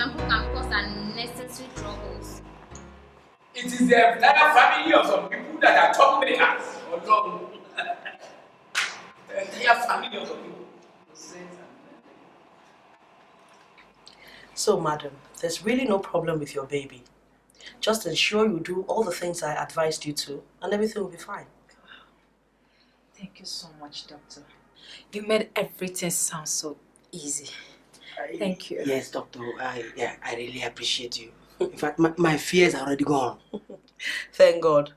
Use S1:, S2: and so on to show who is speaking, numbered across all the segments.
S1: example, can cause unnecessary troubles.
S2: It is the entire family of some people that are troublemakers. Or no. The entire family of some people.
S3: So, madam, there's really no problem with your baby. Just ensure you do all the things I advised you to, and everything will be fine.
S4: Thank you so much, doctor. You made everything sound so easy. Thank you.
S5: Yes, doctor. I really appreciate you. In fact, my fears are already gone.
S3: Thank God.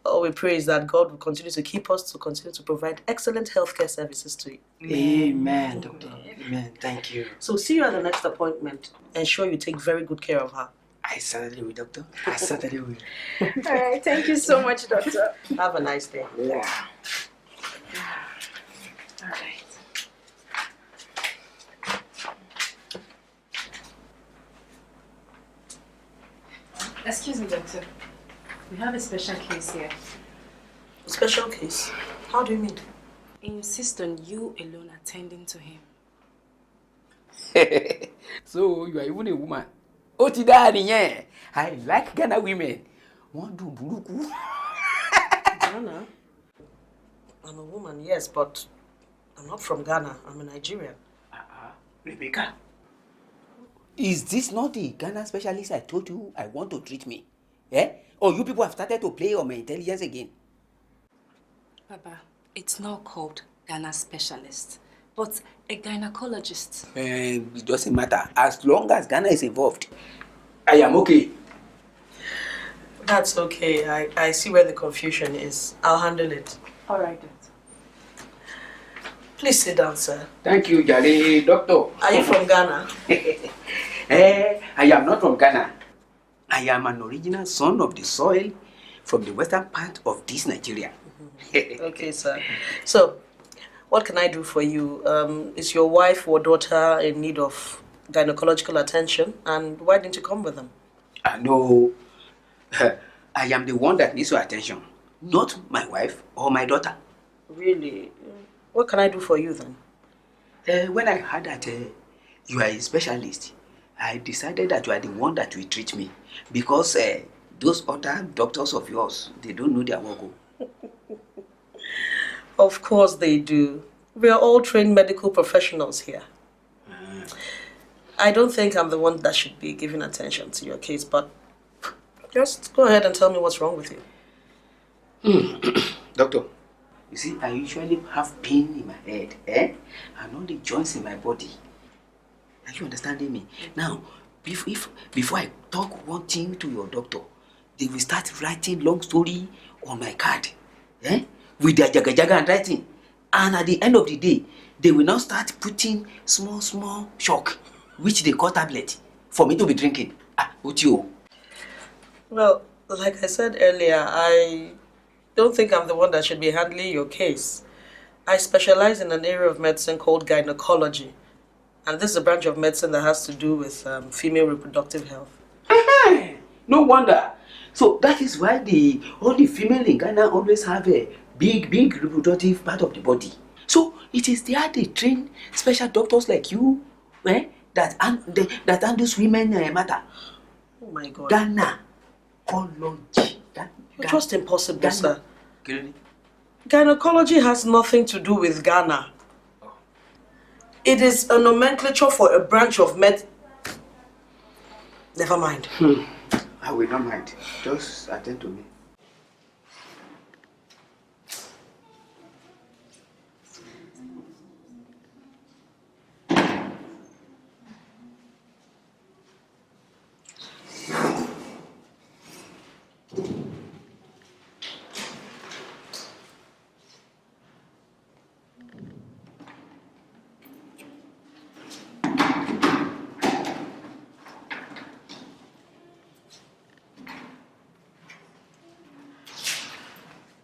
S3: All we pray is that God will continue to keep us to continue to provide excellent healthcare services to you.
S5: Amen, doctor. Amen. Thank you.
S3: So see you at the next appointment. Ensure you take very good care of her.
S5: I certainly will, doctor. I certainly will.
S4: All right. Thank you so much, doctor.
S3: Have a nice day.
S5: Yeah.
S4: All right. Excuse me, doctor. We have a special case here.
S3: A special case? How do you mean?
S4: He insists on you alone attending to him.
S2: So you are even a woman. I like Ghana women.
S3: Ghana? I'm a woman, yes, but I'm not from Ghana. I'm a Nigerian.
S2: Rebecca. Is this not the Ghana specialist I told you I want to treat me? Eh? Or you people have started to play on my intelligence again?
S4: Baba, it's not called Ghana specialist, but a gynecologist.
S2: It doesn't matter. As long as Ghana is involved, I am okay.
S3: That's okay. I see where the confusion is. I'll handle it.
S4: All right, doctor.
S3: Please sit down, sir.
S2: Thank you, Jolly Doctor.
S3: Are you from Ghana?
S2: I am not from Ghana. I am an original son of the soil from the western part of this Nigeria.
S3: Okay, sir. So, what can I do for you? Is your wife or daughter in need of gynecological attention? And why didn't you come with them?
S2: No. I am the one that needs your attention, not my wife or my daughter.
S3: Really? What can I do for you then?
S2: When I heard that you are a specialist, I decided that you are the one that will treat me. Because those other doctors of yours, they don't know their work.
S3: Of course they do. We are all trained medical professionals here. I don't think I'm the one that should be giving attention to your case, but just go ahead and tell me what's wrong with you.
S2: Doctor, you see, I usually have pain in my head, and all the joints in my body. Are you understanding me? Now, before I talk one thing to your doctor, they will start writing long story on my card, with their jaga and writing. And at the end of the day, they will now start putting small shock, which they call tablet, for me to be drinking. What you?
S3: Well, like I said earlier, I don't think I'm the one that should be handling your case. I specialize in an area of medicine called gynecology. And this is a branch of medicine that has to do with female reproductive health.
S2: No wonder. So that is why all the female in Ghana always have a big reproductive part of the body. So it is there they train special doctors like you, that handles women matter.
S3: Oh my God.
S2: Gynecology.
S3: You're just impossible, sir.
S2: Really?
S3: Gynecology has nothing to do with Ghana. It is a nomenclature for a branch of med... Never mind.
S2: I will not mind. Just attend to me.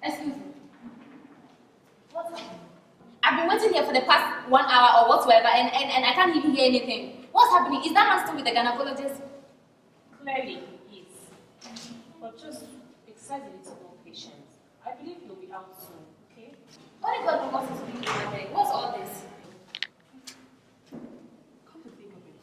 S1: Excuse me. What's happening? I've been waiting here for the past 1 hour or whatsoever, and I can't even hear anything. What's happening? Is that man still with the gynecologist?
S6: Clearly, he is. But just exercise a little more patience. I believe he'll be out soon, okay?
S1: Only God knows what is doing in my head. What's all this?
S6: Come to think of it.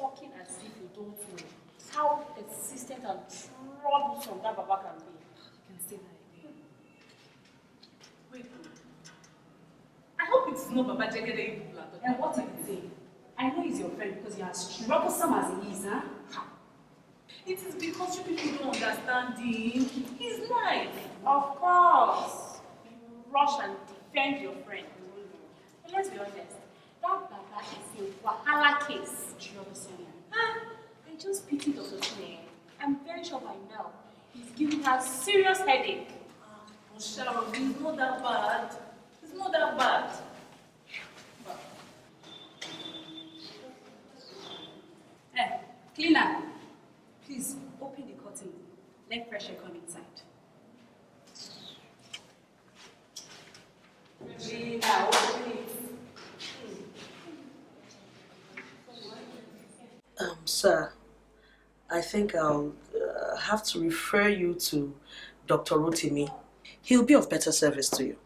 S6: talking as if you don't know how persistent and troublesome that Baba can be.
S4: You can say that again.
S6: Wait, I hope it's not Baba Jagede you people are talking.
S7: And what if it's him? I know he's your friend because you're as troublesome as he is, huh?
S6: It is because you people don't understand him. He's nice. Of course. You rush and defend your friend. But let's be honest. That Baba is a Wahala case.
S7: Troublesome.
S6: I just pity Dr. Tune. I'm very sure by now he's giving her serious headache. Sharon, it's not that bad. It's not that bad.
S7: Cleaner, please open the curtain. Let fresh air come inside. Cleaner, open it.
S3: Sir, I think I'll have to refer you to Dr. Rotimi. He'll be of better service to you.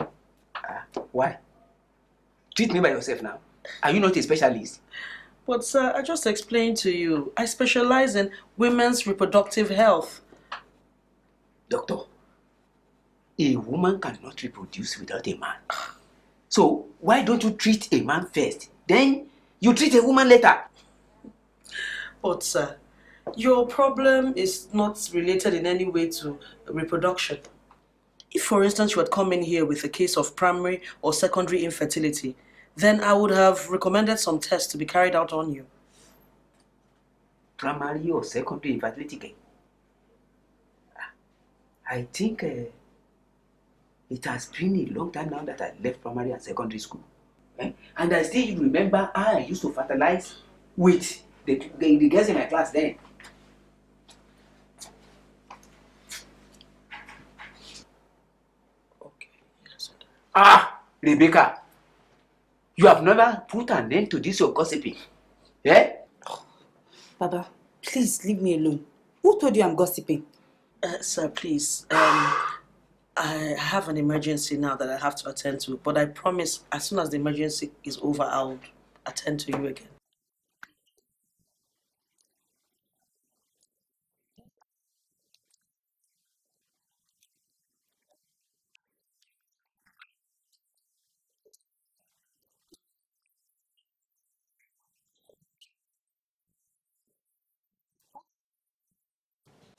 S2: Why? Treat me by yourself now. Are you not a specialist?
S3: But sir, I just explained to you, I specialize in women's reproductive health.
S2: Doctor, a woman cannot reproduce without a man. So why don't you treat a man first? Then you treat a woman later.
S3: But sir, your problem is not related in any way to reproduction. If, for instance, you had come in here with a case of primary or secondary infertility, then I would have recommended some tests to be carried out on you.
S2: Primary or secondary infertility? I think it has been a long time now that I left primary and secondary school. And I still remember I used to fertilize with the girls in my class then. Rebecca, you have never put an end to this your gossiping. Eh?
S8: Baba, please leave me alone. Who told you I'm gossiping?
S3: Sir, please. I have an emergency now that I have to attend to, but I promise as soon as the emergency is over, I'll attend to you again.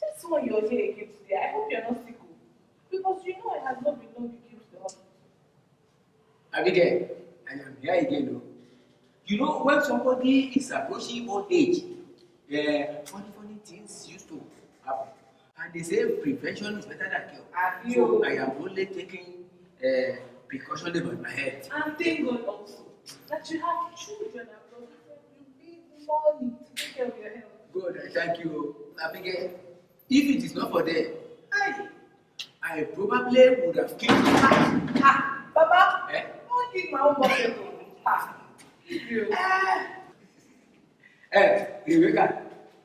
S6: This one you're here again today, I hope you're not sick. Because you know I have not been known to came to the hospital.
S2: Abigail, I am here again. No? You know, when somebody is approaching old age, funny things used to happen. And they say prevention is better than cure. So I am only taking precaution about my health.
S6: And thank God also that you have children and you need money to take care of your health.
S2: God, I thank you, Abigail. If it is not for them, I probably would have killed you.
S6: Baba, don't kick my own bucket. You.
S2: Rebecca,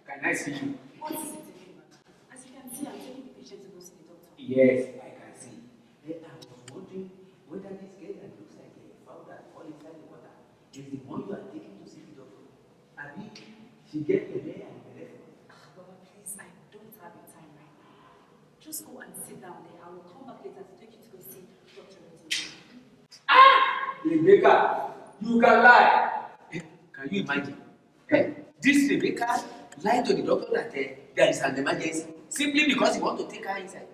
S2: can I see you?
S7: What is it again, Baba? As you can see, I'm taking the patient to go see the doctor.
S2: Yes, I can see. I was wondering whether this girl that looks like a fowl that fall inside the water is the one you are taking to see the doctor. I mean, she gets the bear and the left.
S7: Baba, please, I don't have the time right now. Just go and sit down there. I will come back later to take you to go see Dr. Rotimi.
S2: Rebecca, you can lie. Can you imagine? This Rebecca lied to the doctor that there is an emergency simply because he wants to take her inside.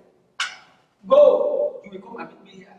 S2: Go! You will come and meet me here.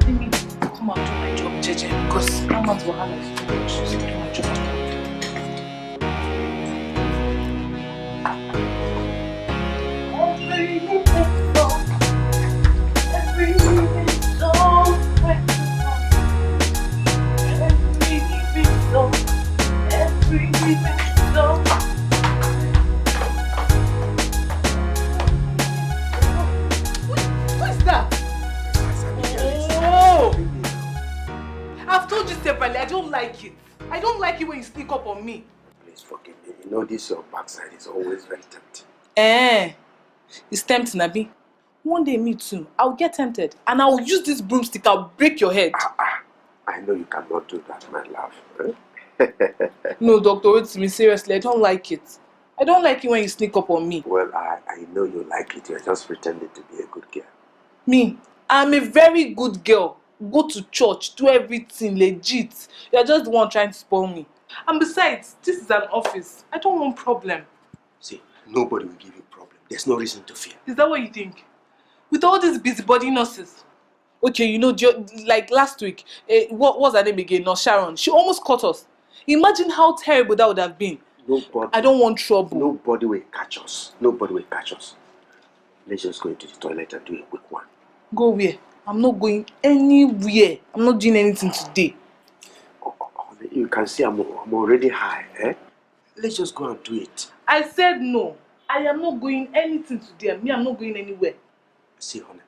S6: Let me
S5: know this your backside is always very tempting.
S6: It's tempting, Abi. One day, me too. I'll get tempted and I'll use this broomstick. I'll break your head.
S5: I know you cannot do that, my love.
S6: No, Dr. It's me, seriously, I don't like it. I don't like it when you sneak up on me.
S5: Well, I know you like it. You're just pretending to be a good girl.
S6: Me, I'm a very good girl. Go to church, do everything legit. You're just the one trying to spoil me. And besides, this is an office. I don't want problem.
S5: See, nobody will give you problem. There's no reason to fear.
S6: Is that what you think? With all these busybody nurses. Okay, you know, like last week, what was her name again? Nurse Sharon. She almost caught us. Imagine how terrible that would have been.
S5: Nobody.
S6: I don't want trouble.
S5: Nobody will catch us. Nobody will catch us. Let's just go into the toilet and do a quick one.
S6: Go where? I'm not going anywhere. I'm not doing anything today.
S5: You can see I'm already high, eh? Let's just go and do it.
S6: I said no. I am not going anything today. Me, I'm not going anywhere.
S5: See, honey,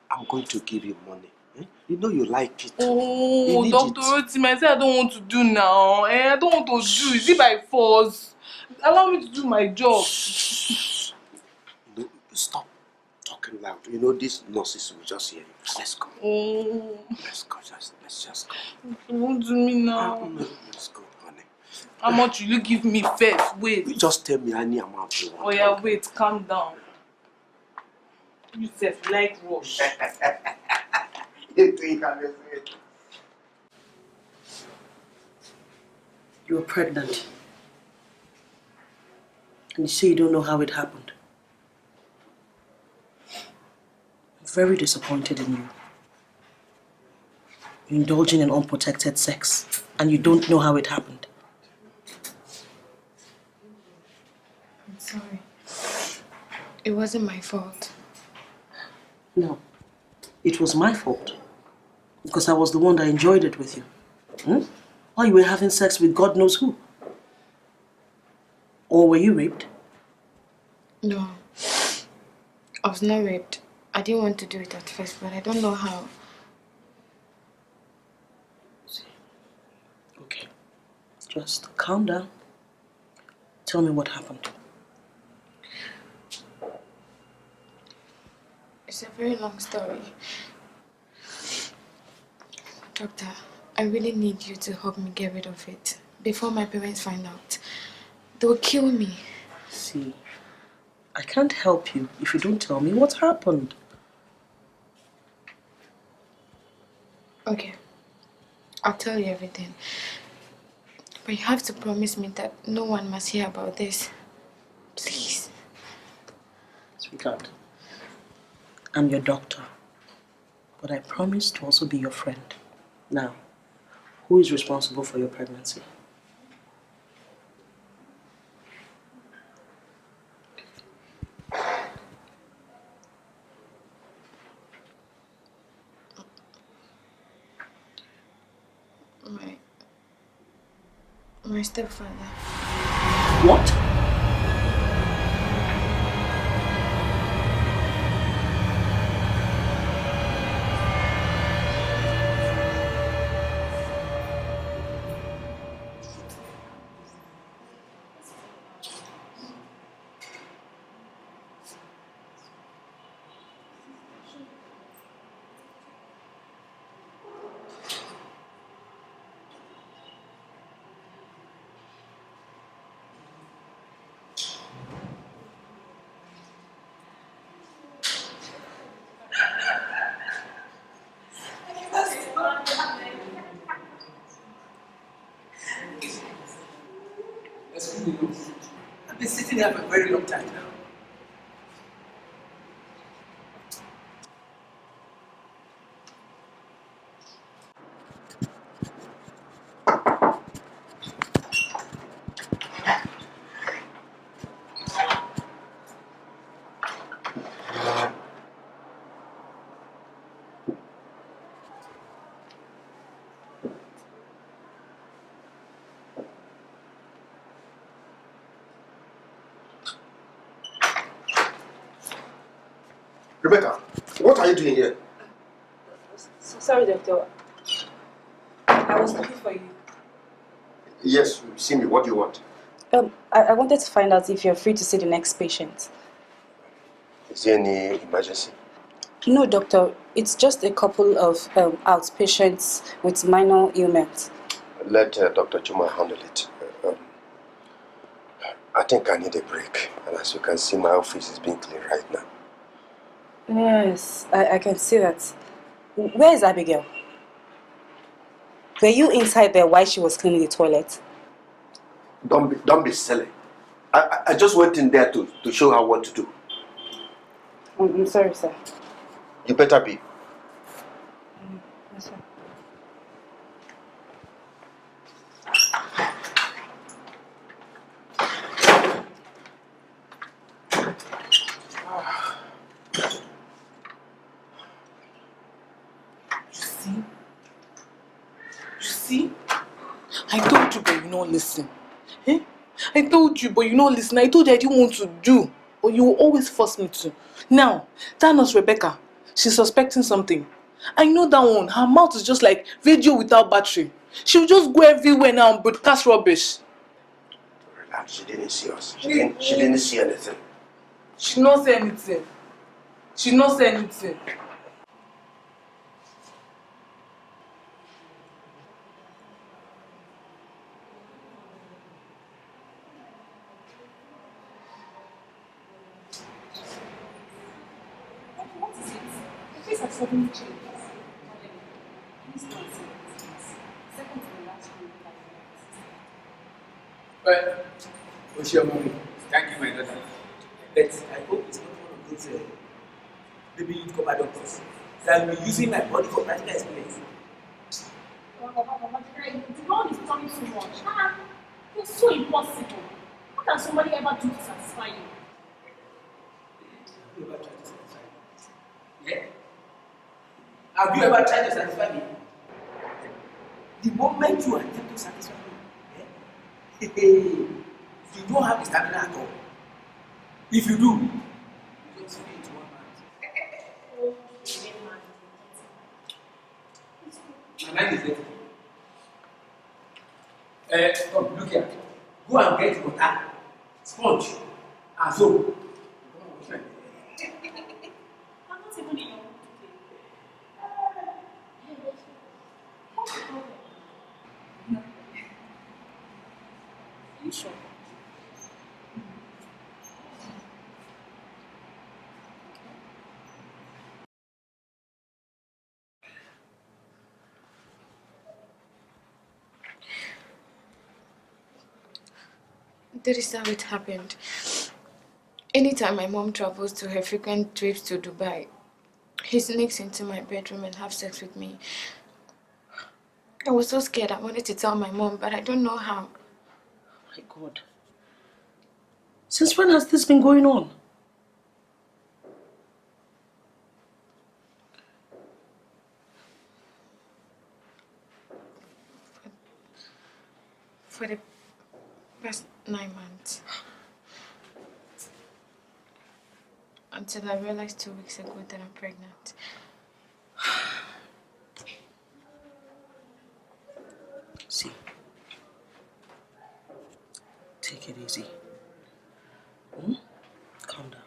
S5: I'm going to give you money. Eh? You know you like it.
S6: Oh, Dr. Otim, I said I don't want to do now. I don't want to do. Is it by force? Allow me to do my job.
S5: No, stop talking loud. You know these nurses will just hear you. Let's go.
S6: Oh.
S5: Let's go. Let's just go.
S6: Don't do me now.
S5: No, let's go, honey.
S6: How much will you give me first? Wait.
S5: You just tell me any amount you want.
S6: Oh yeah, wait. Calm down. You said like rush.
S5: You think I'm afraid?
S3: You were pregnant. And you say you don't know how it happened. I'm very disappointed in you. You're indulging in unprotected sex and you don't know how it happened.
S9: I'm sorry. It wasn't my fault.
S3: No, it was my fault. Because I was the one that enjoyed it with you. Or you were having sex with God knows who. Or were you raped?
S9: No. I was not raped. I didn't want to do it at first, but I don't know how.
S3: Okay. Just calm down. Tell me what happened.
S9: It's a very long story. Doctor, I really need you to help me get rid of it before my parents find out. They'll kill me.
S3: See, I can't help you if you don't tell me what happened.
S9: Okay, I'll tell you everything. But you have to promise me that no one must hear about this. Please.
S3: Sweetheart, I'm your doctor, but I promise to also be your friend. Now, who is responsible for your pregnancy?
S9: My stepfather.
S3: What?
S5: I've been sitting here for a very long time now. Rebecca, what are you doing here?
S7: Sorry, doctor. I was looking for you.
S5: Yes, you've seen me. What do you want?
S8: I wanted to find out if you're free to see the next patient.
S5: Is there any emergency?
S8: No, doctor. It's just a couple of outpatients with minor ailments.
S5: Let Dr. Juma handle it. I think I need a break. And as you can see, my office is being clean right now.
S8: Yes, I can see that. Where is Abigail? Were you inside there while she was cleaning the toilet?
S5: Don't be silly. I just went in there to show her what to do.
S8: I'm sorry, sir.
S5: You better be.
S8: Yes, sir.
S10: You see? I told you, but you not listen. Eh? I told you, but you not listen. I told you I didn't want to do, but you will always force me to. Now, that nurse Rebecca, she's suspecting something. I know that one. Her mouth is just like radio without battery. She'll just go everywhere now and broadcast rubbish.
S5: Relax, she didn't see us. She didn't see anything.
S10: She not say anything. She not say anything.
S7: What is it? The face has suddenly changed. Please don't say it. Second to the last one.
S11: Well, what's your mommy? Thank you, my daughter. But I hope it's not one of those baby youth cover doctors that will be using my body for practical experience.
S6: The Lord is talking too much. It's so impossible. How can somebody ever do to satisfy you?
S11: Have you ever tried to satisfy me? Yeah? Have you ever tried to satisfy me? The moment you attempt to satisfy me, you don't have the stamina at all. If you do, you just feel it one man. My mind is dirty. Come, look here. Go and get water, sponge, and soap.
S6: I'm not even in your mood today. What's the problem? Are you sure?
S9: That is how it happened. Anytime my mom travels to her frequent trips to Dubai, he sneaks into my bedroom and have sex with me. I was so scared I wanted to tell my mom, but I don't know how.
S3: My God. Since when has this been going on?
S9: For the past 9 months. Until I realized 2 weeks ago that I'm pregnant.
S3: See. Take it easy. Calm down.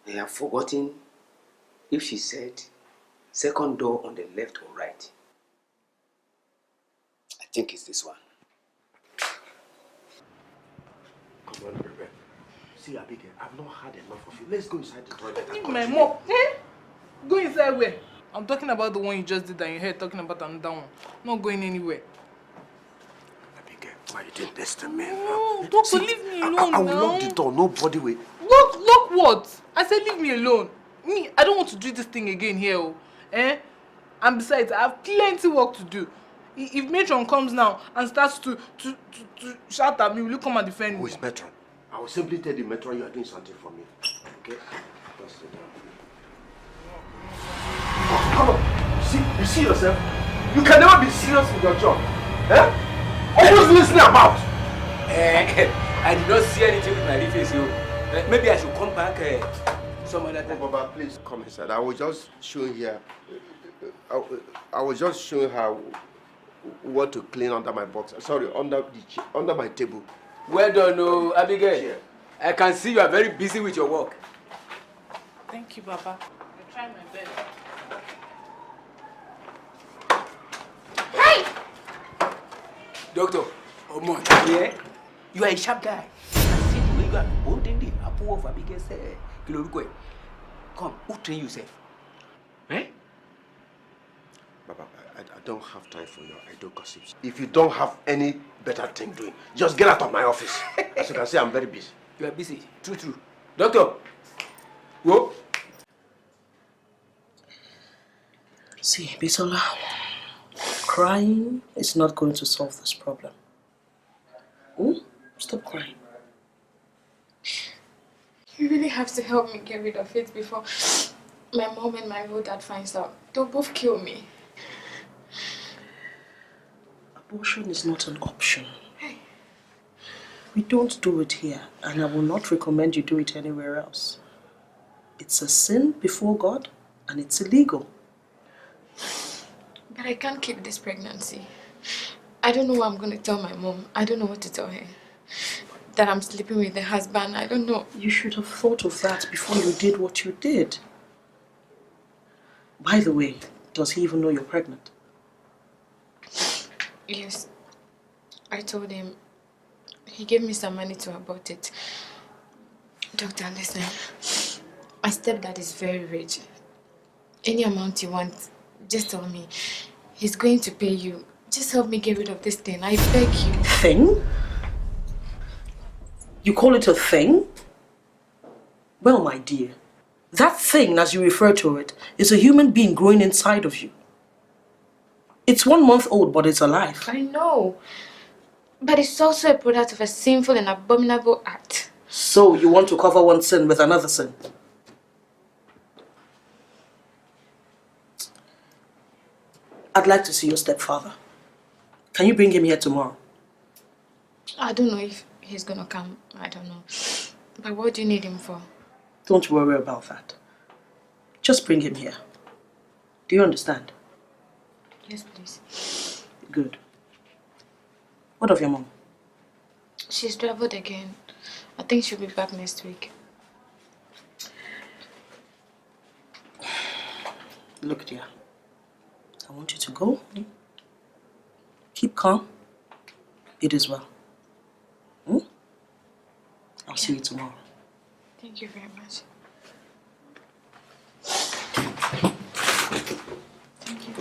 S2: I have forgotten if she said second door on the left or right. I think it's this one.
S5: Come on, Rebecca. See, Abigail, I've not had enough of you. Let's go inside the toilet and
S10: Leave
S5: continue.
S10: my mom. Eh? Go inside where? I'm talking about the one you just did and you heard talking about another one. Not going anywhere.
S5: Abigail, why you did this to me?
S10: No, doctor, leave me alone
S5: I will
S10: now.
S5: lock the door. Nobody will.
S10: Lock what? I said leave me alone. Me, I don't want to do this thing again here. Oh. Eh? And besides, I have plenty work to do. If Matron comes now and starts to shout at me, will you come and defend me?
S5: Who is Matron? I will simply tell the Matron you are doing something for me. Okay? Just sit down. Oh, come on. You see yourself? You can never be serious with your job. Eh? What was listening about?
S11: I did not see anything with my face. Maybe I should come back some other time.
S5: Baba, please come inside. I was just showing her. I was just showing her what to clean under my box. Sorry, under my table.
S11: Well done, Abigail. I can see you are very busy with your work.
S10: Thank you, Baba. I try my best.
S1: Hey!
S11: Doctor, yeah? You are a sharp guy. I see the way you are holding the apple of Abigail's Kilorukwe. Come, who train you, sir? Eh?
S5: Baba, I don't have time for your idle gossips. If you don't have any better thing doing, just get out of my office. As you can see, I'm very busy.
S11: You are busy. True. Doctor, whoa.
S3: See, Bisola, crying is not going to solve this problem. Stop crying.
S9: You really have to help me get rid of it before my mom and my real dad finds out. They'll both kill me.
S3: Abortion is not an option. We don't do it here, and I will not recommend you do it anywhere else. It's a sin before God, and it's illegal.
S9: But I can't keep this pregnancy. I don't know what I'm going to tell my mom. I don't know what to tell her. That I'm sleeping with the husband. I don't know.
S3: You should have thought of that before you did what you did. By the way, does he even know you're pregnant?
S9: Yes. I told him. He gave me some money to abort it. Doctor, listen. My stepdad is very rich. Any amount you want, just tell me. He's going to pay you. Just help me get rid of this thing. I beg you.
S3: Thing? You call it a thing? Well, my dear, that thing, as you refer to it, is a human being growing inside of you. It's 1 month old, but it's alive.
S9: I know. But it's also a product of a sinful and abominable act.
S3: So you want to cover one sin with another sin? I'd like to see your stepfather. Can you bring him here tomorrow?
S9: I don't know if he's gonna come. I don't know. But what do you need him for?
S3: Don't worry about that. Just bring him here. Do you understand?
S9: Yes, please.
S3: Good. What of your mom?
S9: She's traveled again. I think she'll be back next week.
S3: Look, dear. I want you to go. Keep calm. It is well. I'll see you tomorrow.
S9: Thank you very much. Thank you.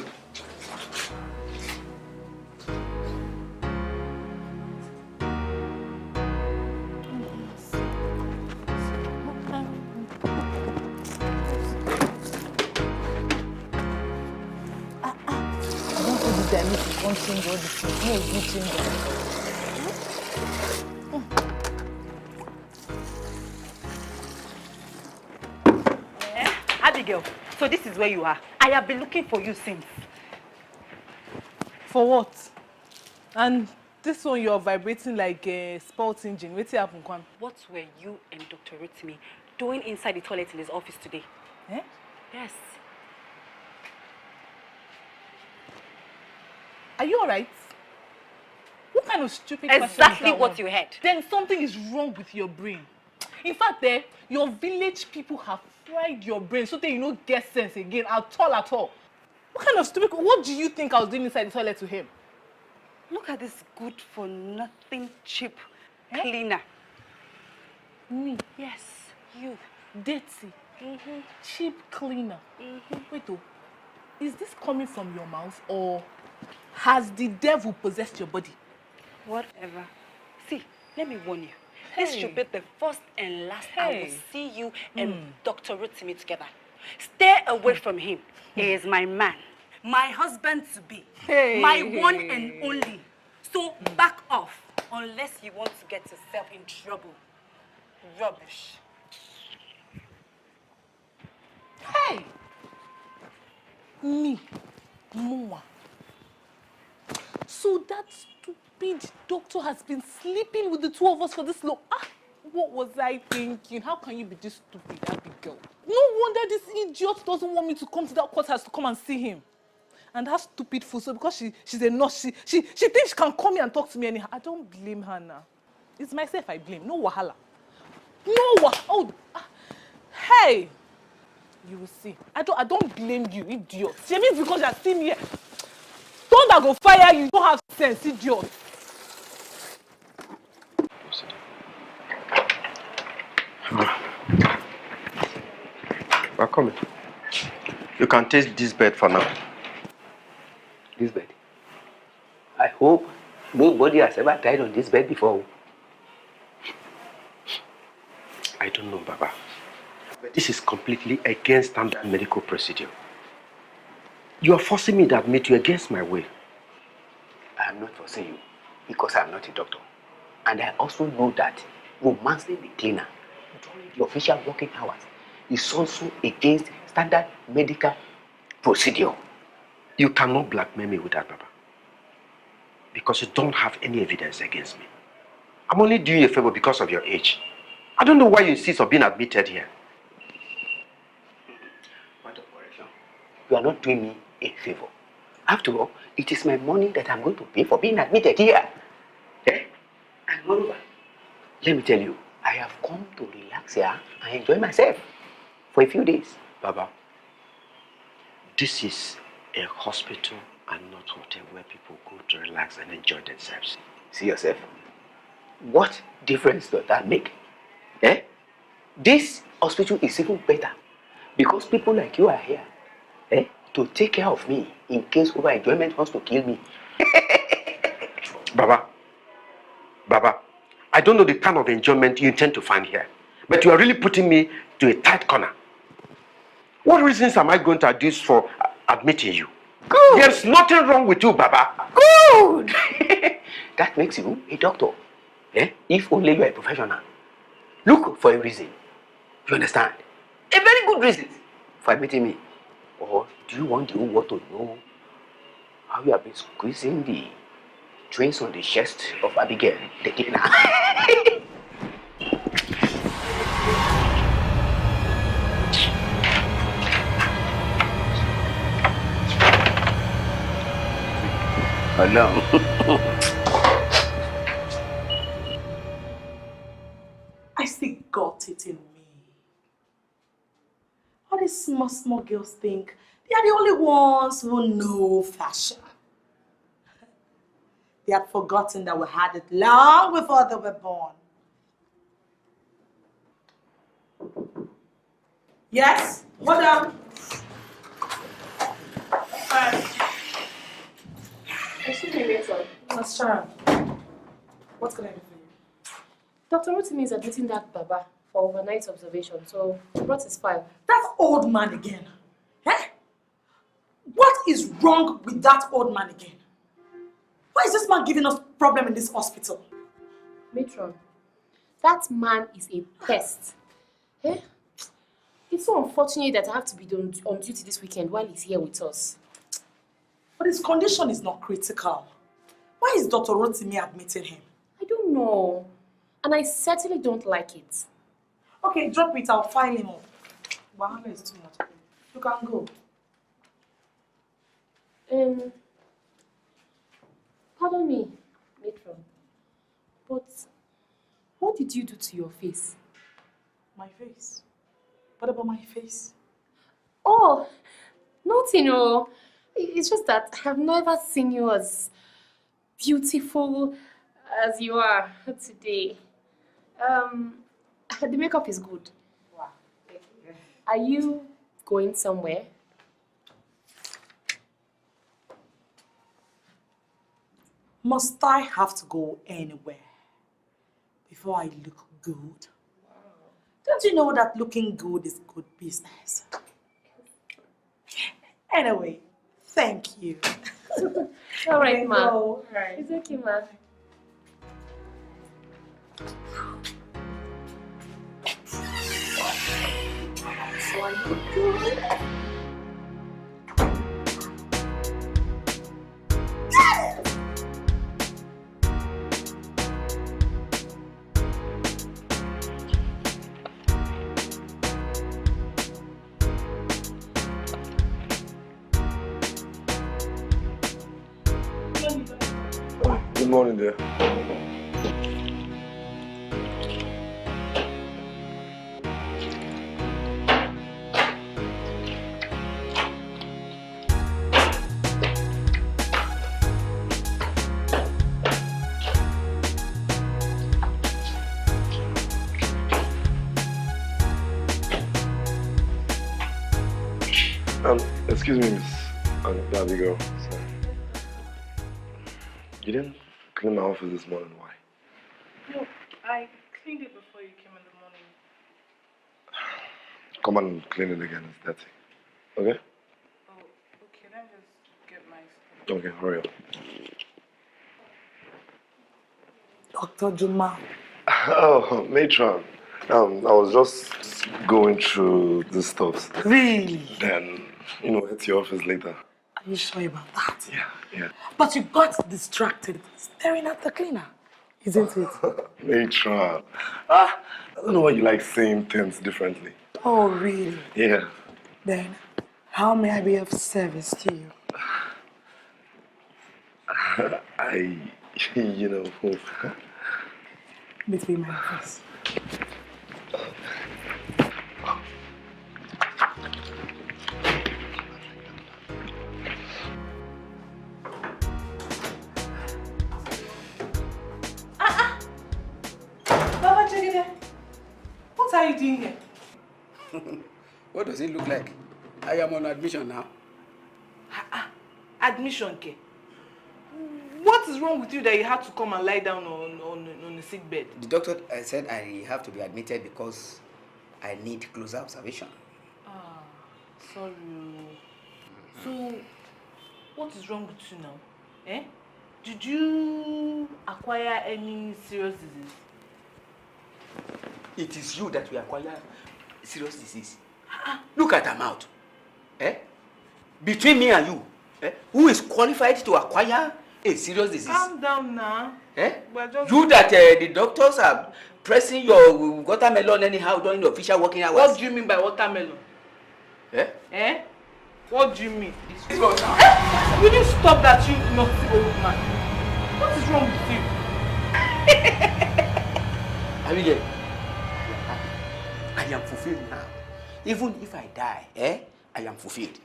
S10: I need to come change all this thing. No, you change it.
S12: Abigail, so this is where you are. I have been looking for you since.
S10: For what? And this one you're vibrating like a sports engine. What's happened, Kwan?
S12: What were you and Dr. Ritmi doing inside the toilet in his office today?
S10: Eh?
S12: Yes.
S10: Are you alright? What kind of stupid question is
S12: Exactly
S10: that
S12: what
S10: one?
S12: you heard.
S10: Then something is wrong with your brain. In fact, your village people have fried your brain so that you don't get sense again at all. What kind of stupid... What do you think I was doing inside the toilet to him?
S12: Look at this good-for-nothing cheap cleaner.
S10: Me?
S12: Yes, you.
S10: Dirty. Cheap cleaner. Wait, is this coming from your mouth or has the devil possessed your body?
S12: Whatever. See, let me warn you. This should be the first and last I will see you and Dr. Ritmi together. Stay away from him. He is my man. My husband-to-be. My one and only. So back off unless you want to get yourself in trouble. Rubbish.
S10: Hey! Me, Moa. So that mean, the doctor has been sleeping with the two of us for this long. What was I thinking? How can you be this stupid, Abigail? No wonder this idiot doesn't want me to come to that courthouse to come and see him. And that stupid fool, so because she's a nurse, she thinks she can come here and talk to me anyhow. I don't blame her now. It's myself I blame, no wahala. Hey! You will see. I don't blame you, idiot. She means because you're still here. Thunder go fire you, you don't have sense, idiot.
S5: We're coming. You can taste this bed for now.
S2: This bed? I hope nobody has ever died on this bed before.
S5: I don't know, Baba. But this is completely against standard medical procedure. You are forcing me to admit you against my will.
S2: I am not forcing you because I am not a doctor. And I also know that romancing the cleaner during the official working hours is also against standard medical procedure.
S5: You cannot blackmail me with that, Baba. Because you don't have any evidence against me. I'm only doing you a favor because of your age. I don't know why you insist on being admitted here.
S2: Point of correction. You are not doing me a favor. After all, it is my money that I'm going to pay for being admitted here. Okay? And moreover, let me tell you, I have come to relax here and enjoy myself for a few days.
S5: Baba, this is a hospital and not hotel where people go to relax and enjoy themselves.
S2: See yourself. What difference does that make? Eh? This hospital is even better because people like you are here to take care of me in case over-enjoyment wants to kill me.
S5: Baba, I don't know the kind of enjoyment you intend to find here, but you are really putting me to a tight corner. What reasons am I going to adduce for admitting you? Good. There's nothing wrong with you, Baba.
S2: Good. That makes you a doctor. If only you are a professional. Look for a reason. You understand? A very good reason for admitting me. Or do you want the whole world to know how you have been squeezing the trains on the chest of Abigail, the cleaner?
S10: I still got it in me. All these small girls think they are the only ones who know fashion. They had forgotten that we had it long before they were born. Yes? Hold on.
S6: Excuse me, Rachel.
S10: Miss Sharon, what can I do for you?
S6: Dr. Rotimi is admitting that Baba for overnight observation, so he brought his file.
S10: That old man again. What is wrong with that old man again? Why is this man giving us problem in this hospital?
S6: Matron, that man is a pest. It's so unfortunate that I have to be on duty this weekend while he's here with us.
S10: But his condition is not critical. Why is Dr. Rotimi admitting him?
S6: I don't know. And I certainly don't like it.
S10: Okay, drop it. I'll file him up. Wahala is too much. You can go.
S6: Pardon me, Matron, but what did you do to your face?
S10: My face? What about my face?
S6: Oh, nothing, no. It's just that I've never seen you as beautiful as you are today. The makeup is good.
S10: Wow.
S6: Are you going somewhere?
S10: Must I have to go anywhere before I look good? Wow. Don't you know that looking good is good business? Anyway, thank you.
S6: All right, ma.
S10: All right.
S6: It's okay, ma. So are you good?
S13: Good morning, dear. Excuse me, Miss Abigail. Sorry. You didn't clean my office this morning. Why?
S10: No, I cleaned it before you came in the morning.
S13: Come on and clean it again. It's dirty. Okay?
S10: Oh, okay. Let me just get my stuff.
S13: Okay, hurry up.
S10: Dr. Juma.
S13: Oh, Matron. I was just going through the stuff.
S10: Really?
S13: Then, head to your office later.
S10: Are you sure about that?
S13: Yeah.
S10: But you got distracted staring at the cleaner, isn't it?
S13: Matron. I don't know why you like saying things differently.
S10: Oh, really?
S13: Yeah.
S10: Then, how may I be of service to you? Meet me in my office. Baba Chegide, what are you doing here?
S11: What does it look like? I am on admission now.
S10: Admission, Ke. What is wrong with you that you had to come and lie down on a sick bed?
S11: The doctor said I have to be admitted because I need closer observation.
S10: Ah, sorry. So, what is wrong with you now? Eh? Did you acquire any serious disease?
S11: It is you that will acquire serious disease. Look at her mouth. Eh? Between me and you, who is qualified to acquire a serious disease?
S10: Calm down now.
S11: Eh?
S10: Just...
S11: You that the doctors are pressing your watermelon anyhow during the official working hours.
S10: What do you mean by watermelon?
S11: Eh?
S10: Eh? What do you mean? Will you stop that, you naughty old man? What is wrong with you?
S11: Abigail, I am fulfilled now. Even if I die, I am fulfilled.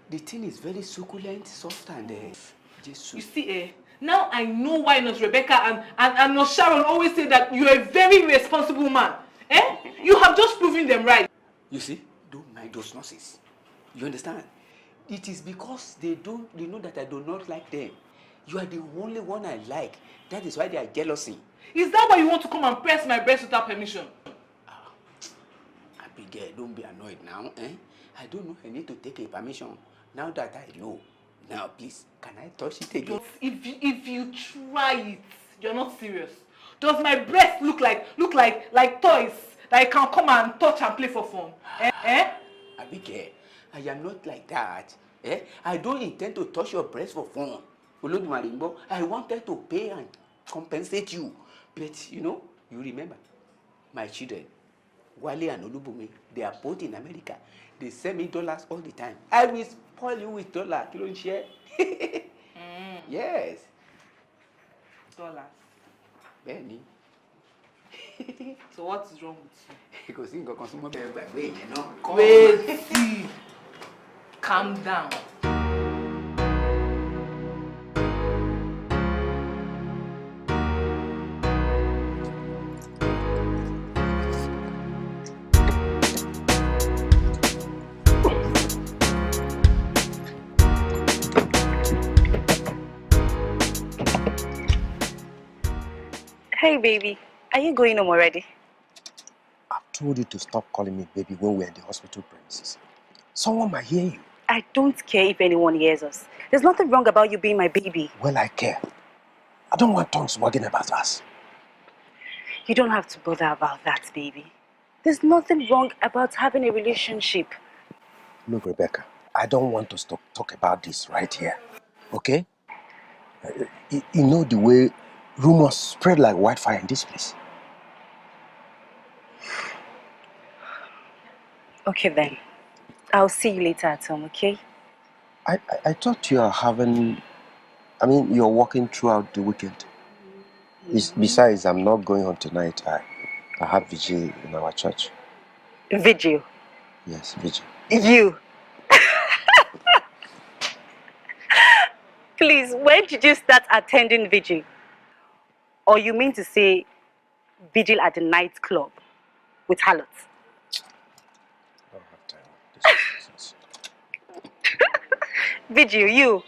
S11: The thing is very succulent, soft, and
S10: You see, now I know why Nurse Rebecca and Nurse Sharon always say that you are a very responsible man. You have just proven them right.
S11: You see, don't mind those nurses. You understand? It is because they know that I do not like them. You are the only one I like. That is why they are jealousy.
S10: Is that why you want to come and press my breast without permission?
S11: Abigail, don't be annoyed now. I don't know. I need to take a permission. Now that I know. Now, please, can I touch it again?
S10: If you try it, you're not serious. Does my breast look like toys that I can come and touch and play for fun?
S11: Abigail, I am not like that. I don't intend to touch your breast for fun. I wanted to pay and compensate you. But, you remember, my children, Wale and Olubumi, they are both in America. They send me dollars all the time. I will spoil you with dollars. You don't share? Yes.
S10: Dollars.
S11: Benny.
S10: So what is wrong with you? Wait, see. Calm down.
S8: Hey, baby. Are you going home already?
S5: I've told you to stop calling me baby when we're in the hospital premises. Someone might hear you.
S8: I don't care if anyone hears us. There's nothing wrong about you being my baby.
S5: Well, I care. I don't want tongues wagging about us.
S8: You don't have to bother about that, baby. There's nothing wrong about having a relationship.
S5: Look, Rebecca, I don't want us to talk about this right here. Okay? You know the way rumors spread like wildfire in this place.
S8: Okay then. I'll see you later at home, okay?
S5: I thought you are having I mean, you're working throughout the weekend. Besides, I'm not going home tonight. I have vigil in our church.
S12: Vigil?
S5: Yes, vigil.
S12: You? Please, when did you start attending vigil? Or you mean to say vigil at the nightclub with harlots?
S5: I don't have time for this nonsense.
S12: Vigil, you?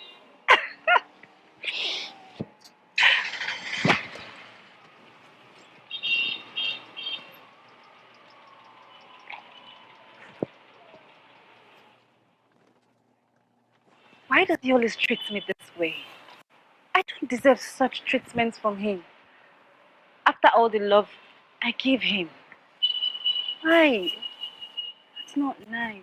S12: Why does he always treat me this way? I don't deserve such treatment from him. After all the love I give him. Why? It's not nice.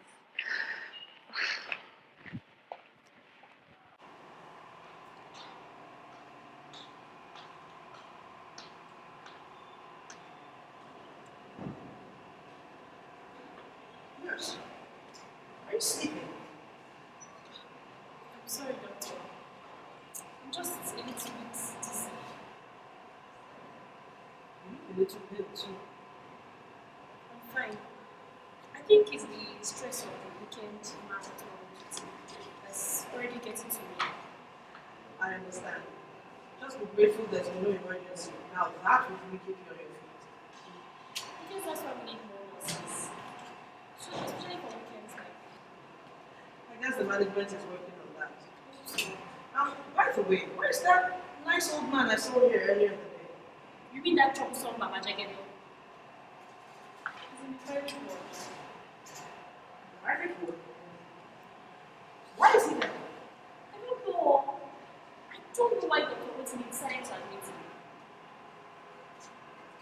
S3: Nurse, are you sleeping?
S6: I'm sorry, doctor. I'm just a little bit dizzy.
S3: A little bit too.
S6: I'm fine. I think it's the stress of the weekend marathon duty that's already getting to me.
S3: I understand. Just be grateful there's no emergency. Now that will really keep you on your feet.
S6: I guess that's why we need more nurses. So especially for weekends like.
S3: I guess the management is working on that. By the way, where's that nice old man I saw here earlier today?
S6: You mean that troublesome Mama Jagede? He's in the private ward.
S3: Private ward? Why is he there?
S6: I don't know. I don't know why Dr. Rotimi decided to admit him.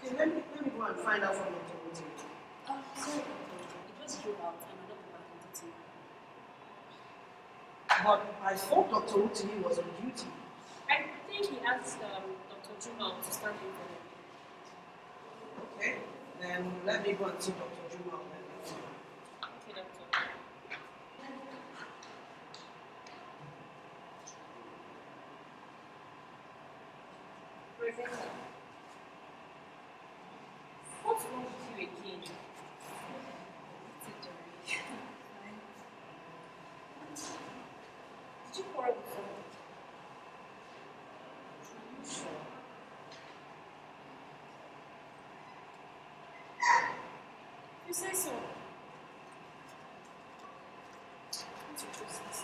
S3: Okay, let me go and find out from Dr. Rotimi.
S6: Sorry, Doctor. He just drove out and I don't go back on duty.
S3: But I thought Dr. Rotimi was on duty.
S6: I think he asked Dr. Juma to stand in for him.
S3: Okay, then let me go and see Dr. Juma.
S6: Okay, doctor. Rebecca, what's wrong with you again? Did you quarrel with someone? Are you sure? You say so. What's your business?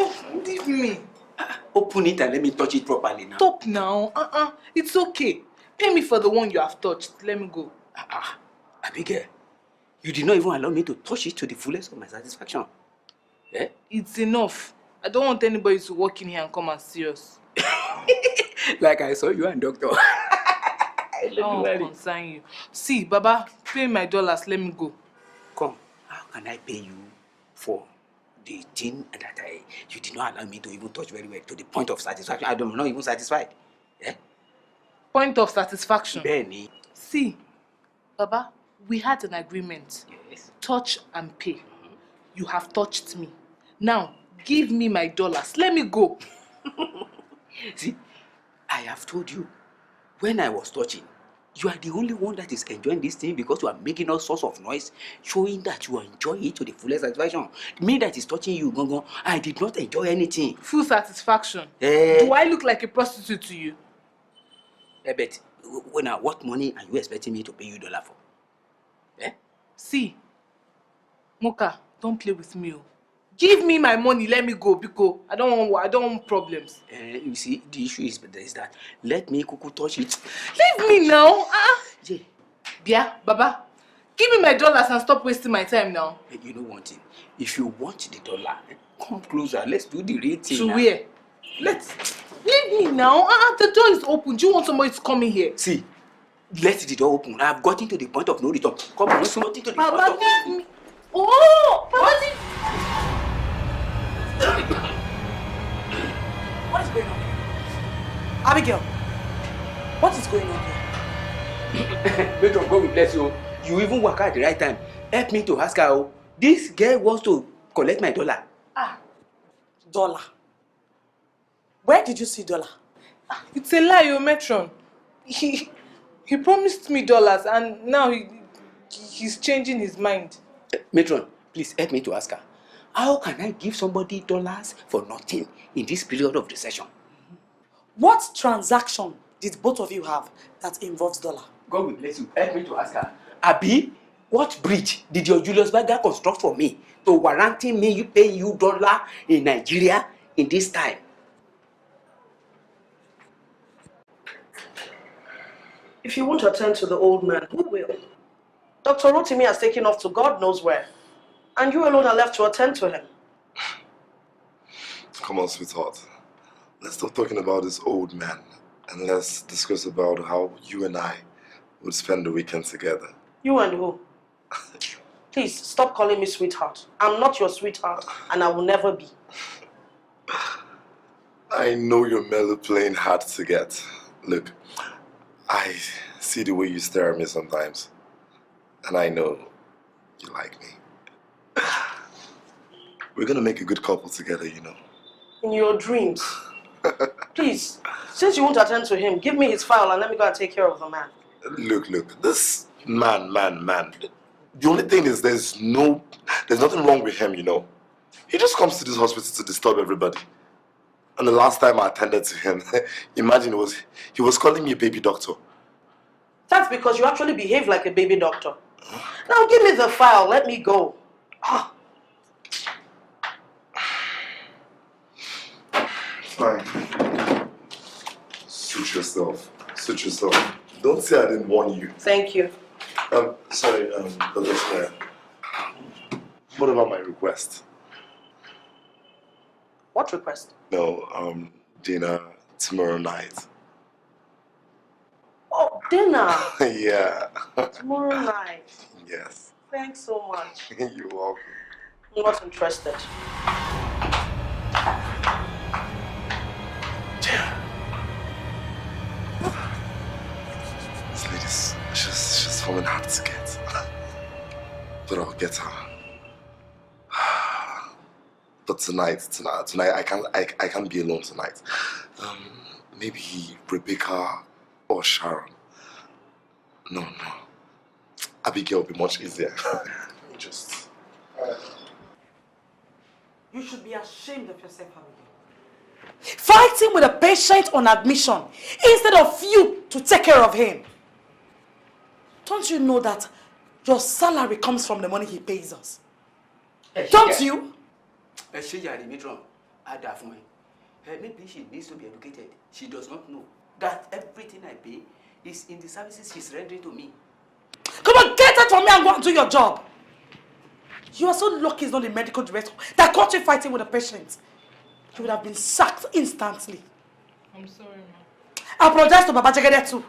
S10: Oh, leave me.
S2: Open it and let me touch it properly now.
S10: Stop now. It's okay. Pay me for the one you have touched. Let me go.
S2: Abigail, you did not even allow me to touch it to the fullest of my satisfaction. Eh?
S10: It's enough. I don't want anybody to walk in here and come and see us.
S2: Like I saw you and doctor.
S10: Oh, concern you. See, Baba, pay my dollars. Let me go.
S2: Come, how can I pay you for the thing that you did not allow me to even touch very well to the point of satisfaction? I'm not even satisfied. Eh?
S10: Point of satisfaction.
S2: Benny.
S10: See, Baba, we had an agreement.
S2: Yes.
S10: Touch and pay. You have touched me. Now, give me my dollars. Let me go.
S2: See, I have told you, when I was touching, you are the only one that is enjoying this thing because you are making all sorts of noise, showing that you enjoy it to the fullest satisfaction. Me that is touching you, Gongo, I did not enjoy anything.
S10: Full satisfaction. Do I look like a prostitute to you?
S2: But what money are you expecting me to pay you $1 for? Eh?
S10: See, Moka, don't play with me. Give me my money, let me go because I don't want problems.
S2: You see, the issue is that let me kuku touch it.
S10: Leave me now.
S2: Yeah.
S10: Bia, Baba, give me my dollars and stop wasting my time now.
S2: You know one thing. If you want the dollar, come closer. Let's do the real thing.
S10: To where? Leave me now. The door is open. Do you want somebody to come in here?
S2: See, let the door open. I've gotten to the point of no return. Come on, something to the
S10: Baba,
S2: point of...
S10: leave me. Oh, Baba,
S11: What is going on here? Abigail, what is going on here?
S2: Matron, God will bless you. You even work out at the right time. Help me to ask her, oh, this girl wants to collect my dollar.
S3: Dollar? Where did you see dollar?
S10: It's a lie, your matron. He promised me dollars and now he's changing his mind.
S2: Matron, please help me to ask her. How can I give somebody dollars for nothing in this period of recession?
S3: What transaction did both of you have that involves dollar?
S2: God will bless you. Help me to ask her. Abi, what bridge did your Julius Berger construct for me to warranting me paying you dollar in Nigeria in this time?
S3: If you won't attend to the old man, who will? Dr. Rotimi has taken off to God knows where. And you alone are left to attend to him.
S13: Come on, sweetheart. Let's stop talking about this old man and let's discuss about how you and I would spend the weekend together.
S3: You and who? Please, stop calling me sweetheart. I'm not your sweetheart and I will never be.
S13: I know you're merely playing hard to get. Look, I see the way you stare at me sometimes. And I know you like me. We're gonna make a good couple together, you know.
S3: In your dreams. Please, since you won't attend to him, give me his file and let me go and take care of the man.
S13: Look, this man. The only thing is there's nothing wrong with him, you know. He just comes to this hospital to disturb everybody. And the last time I attended to him, imagine he was calling me a baby doctor.
S3: That's because you actually behave like a baby doctor. Now give me the file, let me go.
S13: Fine. Suit yourself. Don't say I didn't warn you.
S3: Thank you.
S13: Sorry, Dr. Schneier. What about my request?
S3: What request?
S13: No, dinner tomorrow night.
S3: Oh, dinner?
S13: Yeah.
S3: Tomorrow night.
S13: Yes.
S3: Thanks so much.
S13: You're welcome.
S3: I'm not interested.
S13: This lady's she's falling hard to get. But I'll get her. But tonight I can't be alone tonight. Maybe Rebecca or Sharon. No. Abigail will be much easier. Just.
S3: You should be ashamed of yourself, Abigail. Fighting with a patient on admission instead of you to take care of him. Don't you know that your salary comes from the money he pays us? Don't you?
S2: Maybe she needs to be educated. She does not know that everything I pay is in the services she's rendering to me.
S3: Come on, get out from me and go and do your job. You are so lucky it's not the medical director that caught you fighting with a patient. You would have been sacked instantly.
S10: I'm sorry, ma.
S3: I apologize to Baba Jagede too.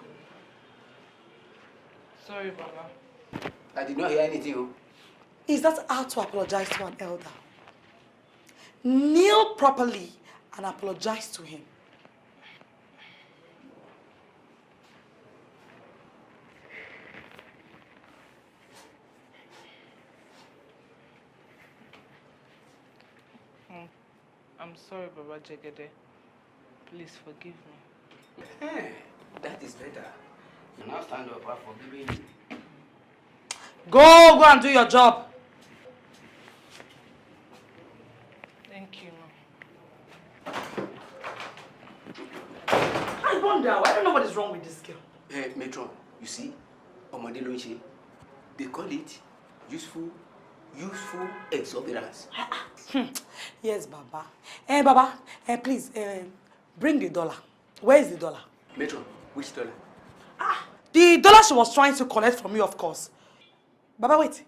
S10: Sorry, Baba.
S2: I did not hear anything.
S3: Is that how to apologize to an elder? Kneel properly and apologize to him.
S10: I'm sorry, Baba Jagede. Please forgive me.
S2: Hey, that is better. You now stand up for forgiving you.
S3: Go and do your job.
S10: Thank you, ma.
S3: I wonder, I don't know what is wrong with this girl.
S2: Hey, Matron, you see, Omade Lonche, they call it useful exuberance.
S3: Yes, Baba. Baba, please, bring the dollar. Where is the dollar?
S2: Matron, which dollar?
S3: The dollar she was trying to collect from you, of course. Baba, wait.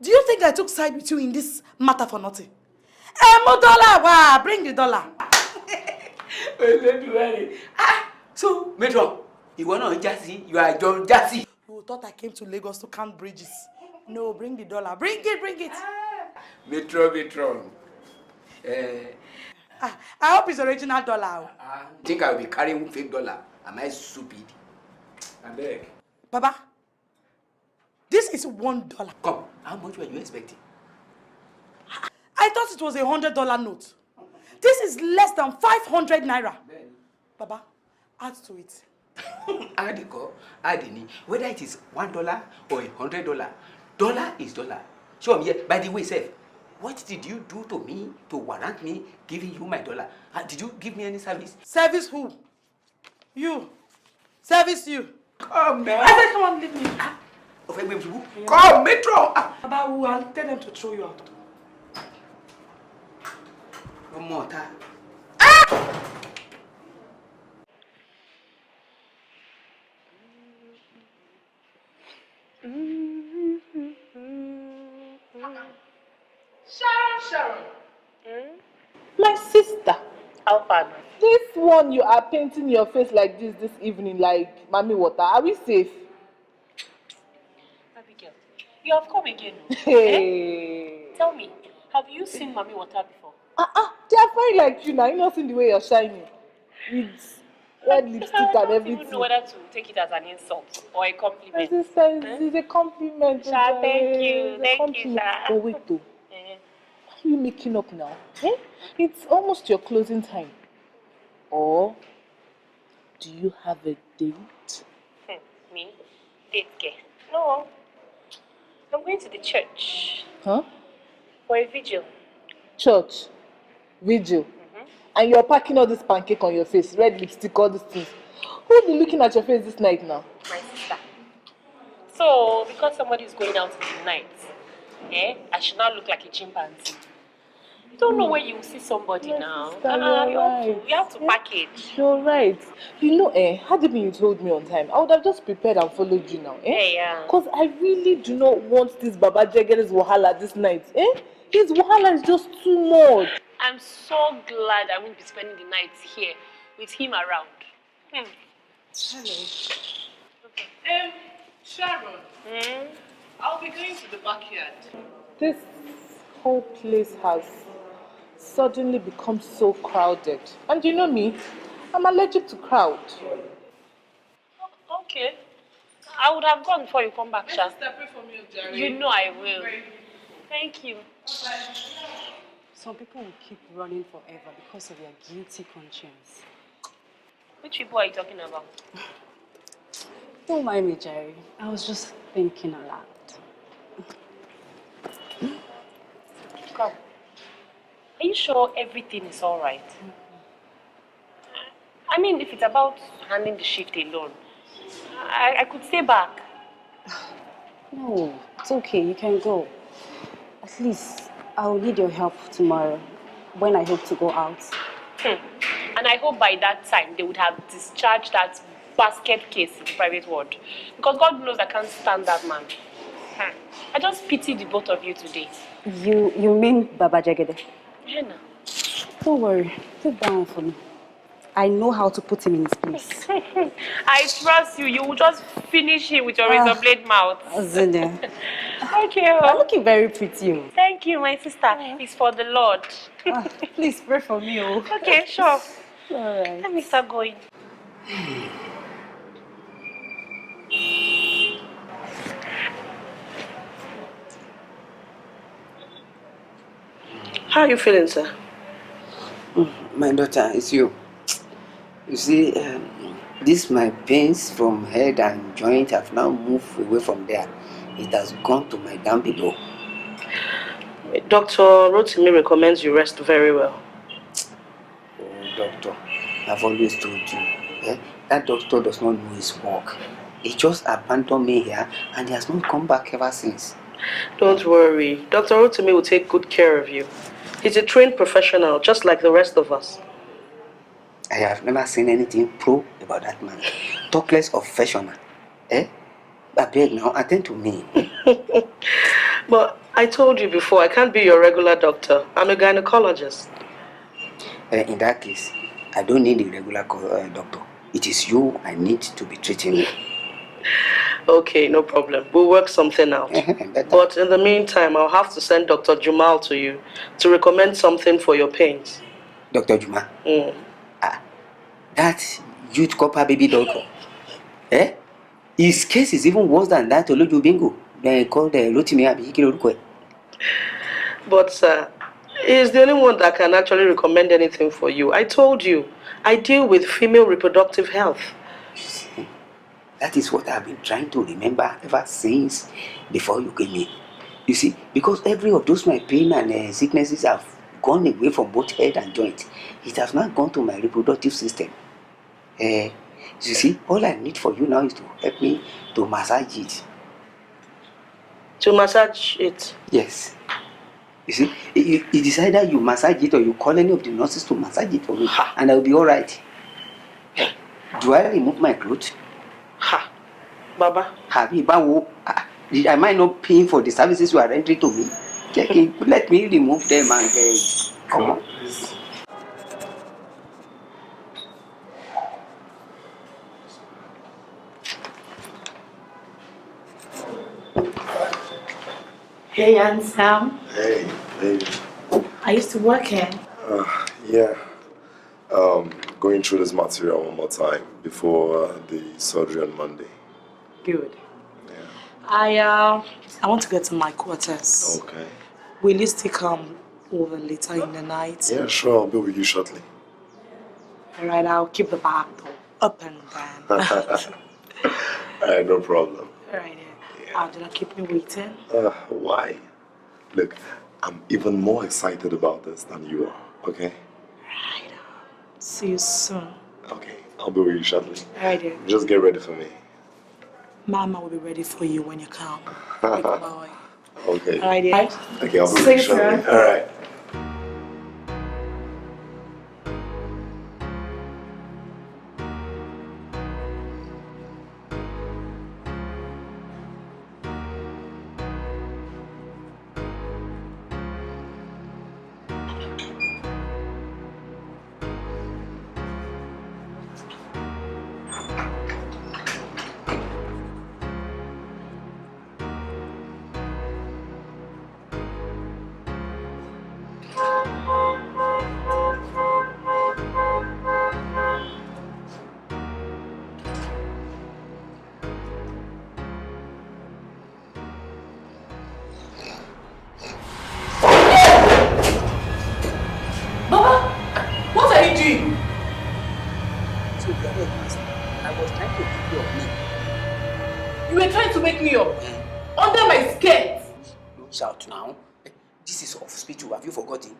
S3: Do you think I took side with you in this matter for nothing? More dollar! Wow, bring the dollar.
S2: So, Matron, you want to Jassy? You are John Jassy.
S3: You thought I came to Lagos to count bridges. No, bring the dollar. Bring it.
S2: Matron.
S3: I hope it's original dollar.
S2: I think I will be carrying fake dollar. Am I stupid? I beg.
S3: Baba, this is $1.
S2: Come, how much were you expecting?
S3: I thought it was $100 note. This is less than 500 naira. Baba, add to it.
S2: Add any. Whether it is $1 or $100, dollar is dollar. Show me here. By the way, Seth, what did you do to me to warrant me giving you my dollar? Did you give me any service?
S3: Service who? You. Service you.
S2: Come now.
S3: I said, come on, leave me.
S2: Come, Metro.
S3: Baba, who? I'll tell them to throw you out.
S2: One more time.
S10: Sharon. My sister.
S6: How far?
S10: This one you are painting your face like this evening, like mommy water. Are we safe?
S6: Abigail, you have come again.
S10: Hey.
S6: Eh? Tell me, have you seen mommy water before?
S10: They are fine like you now. You not seen the way you're shining with red lipstick and everything.
S6: I don't even know whether to take it as an insult or a compliment.
S10: My sister, it's a compliment.
S6: Sha, thank you, Sha.
S10: Oh wait, though. What are you making up now? Eh? It's almost your closing time. Or do you have a date?
S6: Me? Date, girl? No. I'm going to the church.
S10: Huh?
S6: For a vigil.
S10: Church? Vigil? And you're packing all this pancake on your face, red lipstick, all these things. Who will be looking at your face this night now?
S6: My sister. So, because somebody is going out in the night, I should not look like a chimpanzee. You don't know where you will see somebody now. You have to package.
S10: You're right. You know, had it been you told me on time, I would have just prepared and followed you now.
S6: Yeah.
S10: Because I really do not want this Baba Jagere's wahala this night. His wahala is just too much.
S6: I'm so glad I won't be spending the night here with him around. Hello.
S10: Sharon. I'll be going to the backyard. This whole place has suddenly become so crowded. And you know me, I'm allergic to crowd.
S6: Okay. I would have gone before you come back, Sha.
S10: Pray for me, Jerry.
S6: You know I will. Thank you.
S12: Some people will keep running forever because of their guilty conscience.
S6: Which people are you talking about?
S12: Don't mind me, Jerry. I was just thinking aloud.
S6: Come. Are you sure everything is all right? I mean, if it's about handling the shift alone, I could stay back.
S12: No, it's okay. You can go. At least I'll need your help tomorrow when I hope to go out.
S6: And I hope by that time they would have discharged that basket case in the private ward. Because God knows I can't stand that man. I just pity the both of you today.
S12: You mean Baba Jagede?
S6: Yeah, no.
S12: Don't worry. Sit down for me. I know how to put him in his place.
S6: I trust you. You will just finish him with your razor blade mouth.
S12: Azine.
S6: Okay.
S12: You're looking very pretty.
S6: Thank you, my sister. It's for the Lord.
S12: Please pray for me.
S6: Okay, sure.
S12: All right.
S6: Let me start going.
S3: How are you feeling, sir?
S2: My daughter, it's you. You see, this my pains from head and joint have now moved away from there. It has gone to my down below.
S3: Dr. Rotimi recommends you rest very well.
S2: Oh, doctor, I've always told you, that doctor does not know his work. He just abandoned me here and he has not come back ever since.
S3: Don't worry. Dr. Rotimi will take good care of you. He's a trained professional, just like the rest of us.
S2: I have never seen anything pro about that man. Talk less of professional. I beg now, attend to me.
S3: But I told you before, I can't be your regular doctor. I'm a gynecologist.
S2: In that case, I don't need a regular doctor. It is you I need to be treating me.
S3: Okay, no problem. We'll work something out. But in the meantime, I'll have to send Dr. Jumal to you to recommend something for your pains.
S2: Dr. Juma? That youth copper baby doctor. His case is even worse than that Olojo Bingo. They call the Rotimi Abi Kirurukwe.
S3: But sir, he's the only one that can actually recommend anything for you. I told you, I deal with female reproductive health.
S2: That is what I've been trying to remember ever since before you came in. You see, because every of those my pain and sicknesses have gone away from both head and joint. It has not gone to my reproductive system. You see, all I need for you now is to help me to massage it.
S3: To massage it?
S2: Yes. You see, it is either you massage it or you call any of the nurses to massage it for me, and I'll be all right. Do I remove my clothes?
S3: Baba.
S2: Am I not paying for the services you are rendering to me? Let me remove them and come on.
S6: Hey, Ansam.
S13: Hey, baby.
S6: I used to work here.
S13: Yeah. Going through this material one more time before the surgery on Monday.
S3: Good. I want to get to my quarters.
S13: Okay.
S3: Will you still come over later in the night?
S13: Yeah, sure. I'll be with you shortly.
S3: Alright, I'll keep the back door up and down.
S13: Alright, no problem.
S3: Alright, yeah. Do not keep me waiting.
S13: Why? Look, I'm even more excited about this than you are, okay?
S3: Right. See you soon.
S13: Okay, I'll be with you shortly.
S3: Alright, yeah.
S13: Just get ready for me.
S3: Mama will be ready for you when you come. Big boy.
S13: Okay.
S3: Alright, yeah.
S13: Okay, I'll be with you shortly. Alright.
S10: You were trying to wake me up. Under my skirt.
S2: Don't shout now. This is hospital. Have you forgotten?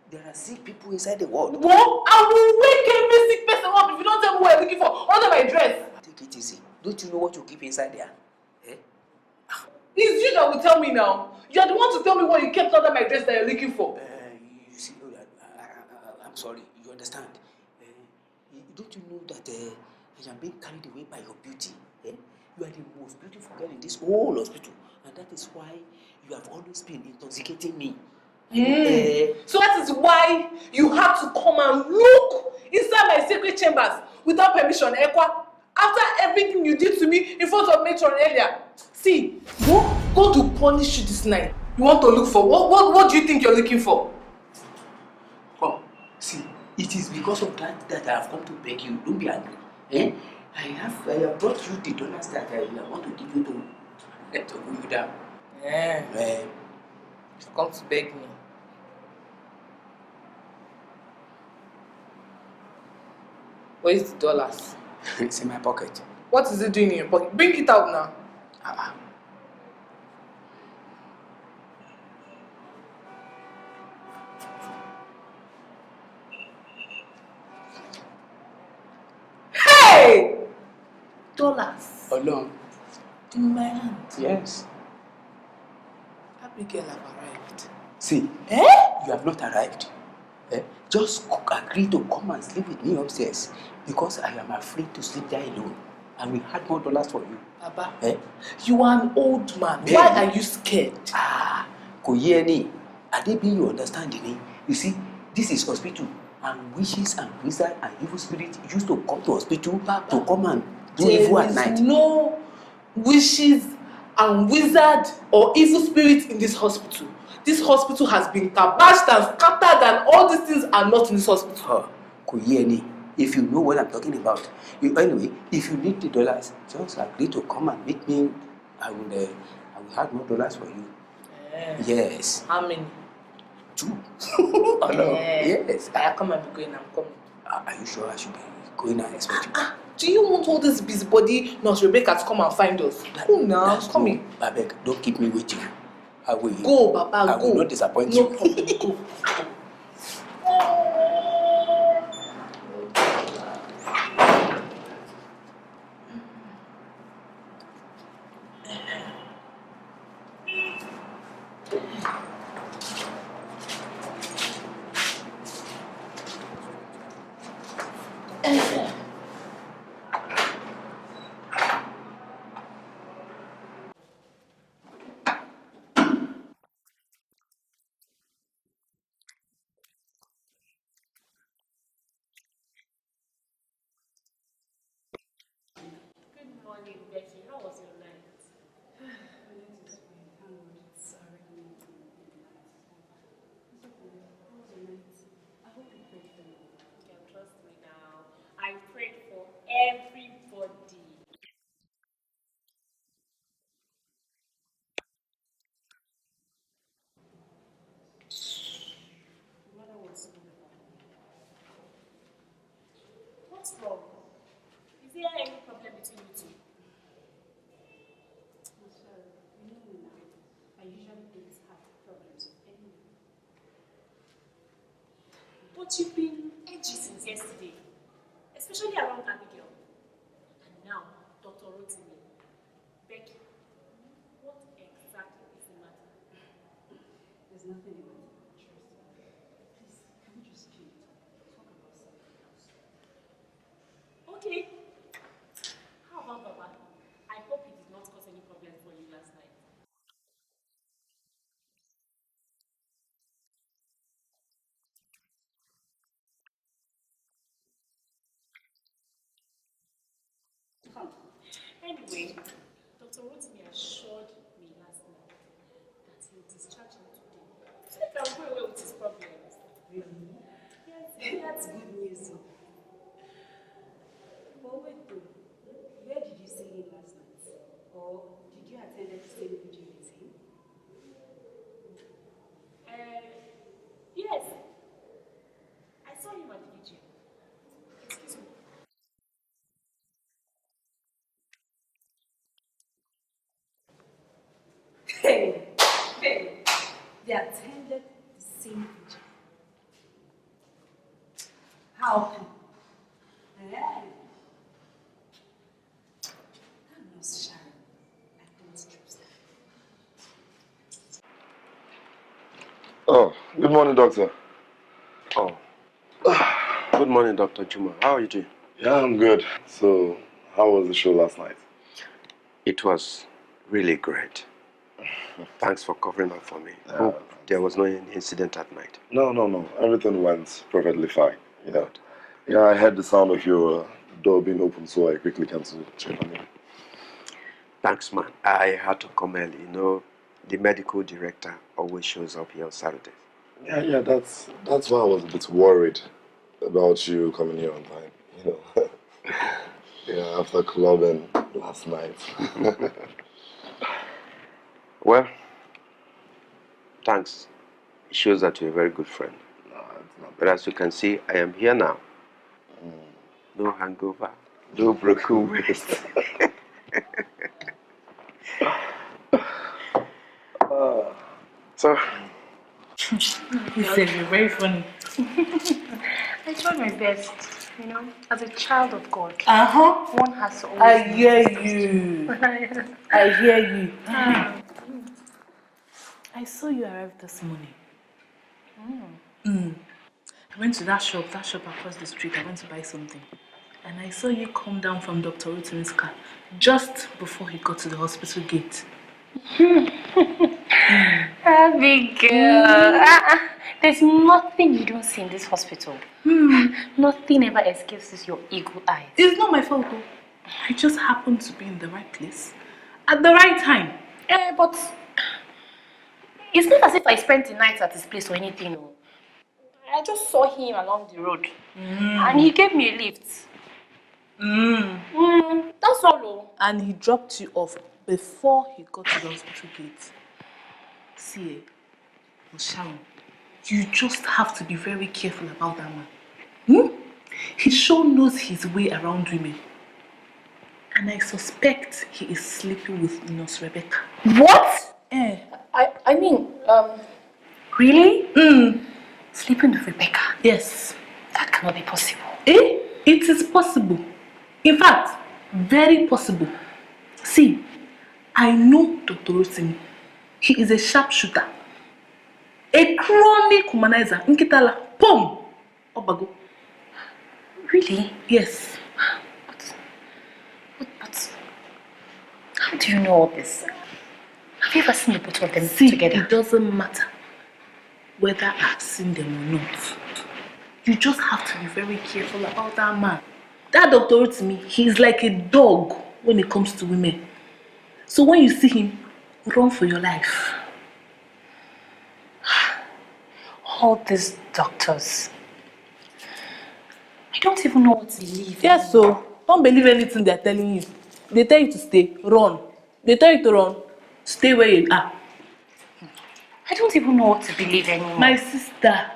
S2: There are sick people inside the ward.
S10: What? I will wake every sick person up if you don't tell me what you're looking for under my dress.
S2: Take it easy. Don't you know what you keep inside there?
S10: It's you that will tell me now. You're the one to tell me what you kept under my dress that you're looking for.
S2: You see, I'm sorry. You understand? Don't you know that I am being carried away by your beauty? You are the most beautiful girl in this whole hospital, and that is why you have always been intoxicating me.
S10: So that is why you have to come and look inside my sacred chambers without permission, Ekwa. After everything you did to me in front of Matron earlier. See, go to punish you this night. You want to look for what do you think you're looking for?
S2: Come, see, it is because of that I have come to beg you. Don't be angry. I have brought you the dollars that I want to give you to cool you down.
S10: You've come to beg me. Where is the dollars?
S2: It's in my pocket.
S10: What is it doing in your pocket? Bring it out now. Hey! Dollars.
S2: Alone.
S10: In my hand.
S2: Yes.
S10: Abigail have arrived.
S2: See, you have not arrived. Just agree to come and sleep with me upstairs because I am afraid to sleep there alone. And we had more dollars for you.
S10: Baba, you are an old man. Why are you scared?
S2: Koyeni, Adebi, you understand me? You see, this is hospital, and witches and wizards and evil spirits used to come to hospital to come and do evil at night.
S10: There is no wishes and wizard or evil spirit in this hospital. This hospital has been tabashed and scattered, and all these things are not in this hospital.
S2: Koyeni, if you know what I'm talking about. Anyway, if you need the dollars, just agree to come and meet me. I will will have more dollars for you. Yes.
S3: How many?
S2: 2. No. Yes.
S3: Come and be going. I'm coming.
S2: Are you sure I should be going and expect you?
S3: Do you want all this busybody Nurse Rebecca to come and find us? Go now, come in.
S2: Babek, don't keep me waiting. I will.
S3: Go, Baba, go.
S2: I will not disappoint
S3: no
S2: you.
S3: Problem. Go.
S6: Good morning, Becky. How was your night? You can trust me now. I prayed for everybody. What's wrong? Is there any problem between you two?
S7: I usually don't have problems with anyone.
S6: But you've been edgy since yesterday, especially around Abigail. And now, Dr. Rotimi. Becky, what exactly is the matter?
S7: There's nothing in it. Trust me. Please, can we just chill? Talk about something else.
S6: Okay. How about Baba? I hope he did not cause any problem for you last night. Anyway, Dr. Rotimi assured me last night that he'll discharge him today. So he can go away with his problems.
S7: Really?
S6: Yes,
S7: That's good news. But wait though, where did you see him last night? Or did you attend the same vigil with him?
S6: Yes. I saw him at the vigil. Excuse me.
S7: Hey, they attended the same vigil. How? Hey. That Nurse Sharon, I don't trust her.
S13: Oh, good morning, doctor.
S5: Oh. Good morning, Dr. Juma. How are you doing?
S13: Yeah, I'm good. So, how was the show last night?
S5: It was really great. Thanks for covering up for me. Hope there was no incident at night.
S13: No. Everything went perfectly fine. You know. Yeah, I heard the sound of your door being open, so I quickly came to check on you.
S5: Thanks, man. I had to come early. You know, the medical director always shows up here on Saturdays.
S13: Yeah, that's why I was a bit worried about you coming here on time. You know. Yeah, after clubbing last night.
S5: Well, thanks. It shows that you're a very good friend.
S13: No, it's not.
S5: But as you can see, I am here now. No hangover, no broken waist. So,
S10: He said you're very funny.
S6: I tried my best, you know, as a child of God. One has to always.
S3: I hear you. I hear you. I saw you arrive this morning. I went to that shop across the street. I went to buy something. And I saw you come down from Dr. Rotimi's car just before he got to the hospital gate.
S6: Abigail, there's nothing you don't see in this hospital. Nothing ever escapes your eagle eyes.
S3: It's not my fault though. I just happened to be in the right place at the right time.
S6: But it's not as if I spent the night at his place or anything. No. I just saw him along the road and he gave me a lift. That's all.
S3: And he dropped you off
S10: before he got to the hospital gate. See, Sharon, you just have to be very careful about that man. He sure knows his way around women. And I suspect he is sleeping with Nurse Rebecca.
S4: What?
S10: Eh.
S4: I mean, really? Sleeping with Rebecca?
S10: Yes.
S4: That cannot be possible.
S10: It is possible. In fact, very possible. See, I know Dr. Rotimi. He is a sharpshooter. A chronic humanizer. Nkitala. Pom! Obago.
S4: Really?
S10: Yes.
S4: But how do you know all this? Have you ever seen the both of them together?
S10: It doesn't matter whether I've seen them or not. You just have to be very careful about that man. That Dr. Rotimi, he's like a dog when it comes to women. So when you see him, run for your life.
S4: All these doctors. I don't even know what to believe.
S10: Yes, so don't believe anything they're telling you. They tell you to stay, run. They tell you to run, stay where you are.
S4: I don't even know what to believe anymore.
S10: My sister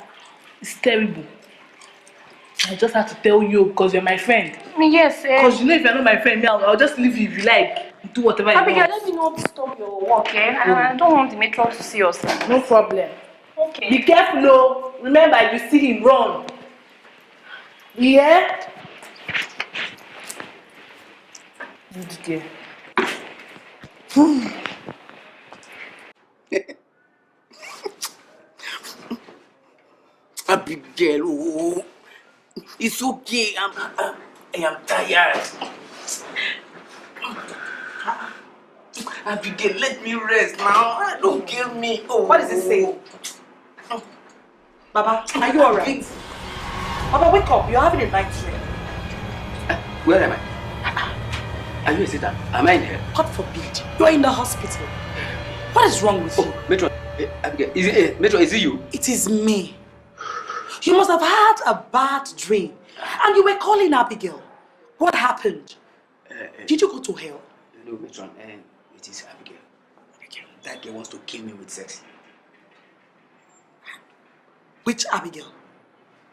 S10: is terrible. I just have to tell you because you're my friend.
S4: Yes,
S10: because you know if you're not my friend, I'll just leave you if you like. Do whatever you want.
S4: Abigail, let me not stop your work, eh? I don't want the metro to see us.
S10: No problem.
S4: Okay.
S10: Be careful, though. Remember, if you see him, run. Yeah? Good girl.
S2: Abigail, oh, it's okay. I am tired. Abigail, let me rest now. Don't kill me. Oh.
S3: What does it say? Baba, are you alright? Baba, wake up. You're having a night dream.
S2: Where am I? Are you a sitter? Am I in here?
S3: God forbid. You're in the hospital. What is wrong with you?
S2: Metro, Abigail, Metro, is it you?
S3: It is me. You must have had a bad dream. And you were calling Abigail. What happened? Did you go to hell?
S2: No, Metron, it is Abigail. Abigail. That girl wants to kill me with sex.
S3: Which Abigail?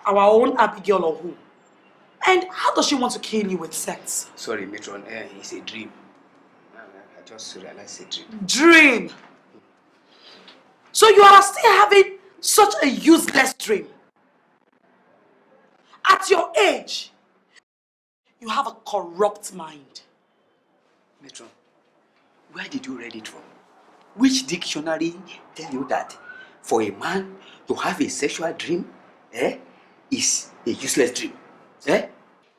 S3: Our own Abigail or who? And how does she want to kill you with sex?
S2: Sorry, Metron, it's a dream. I just realized it's a dream.
S3: Dream? So you are still having such a useless dream? At your age, you have a corrupt mind.
S2: Metron, where did you read it from? Which dictionary tell you that for a man to have a sexual dream is a useless dream?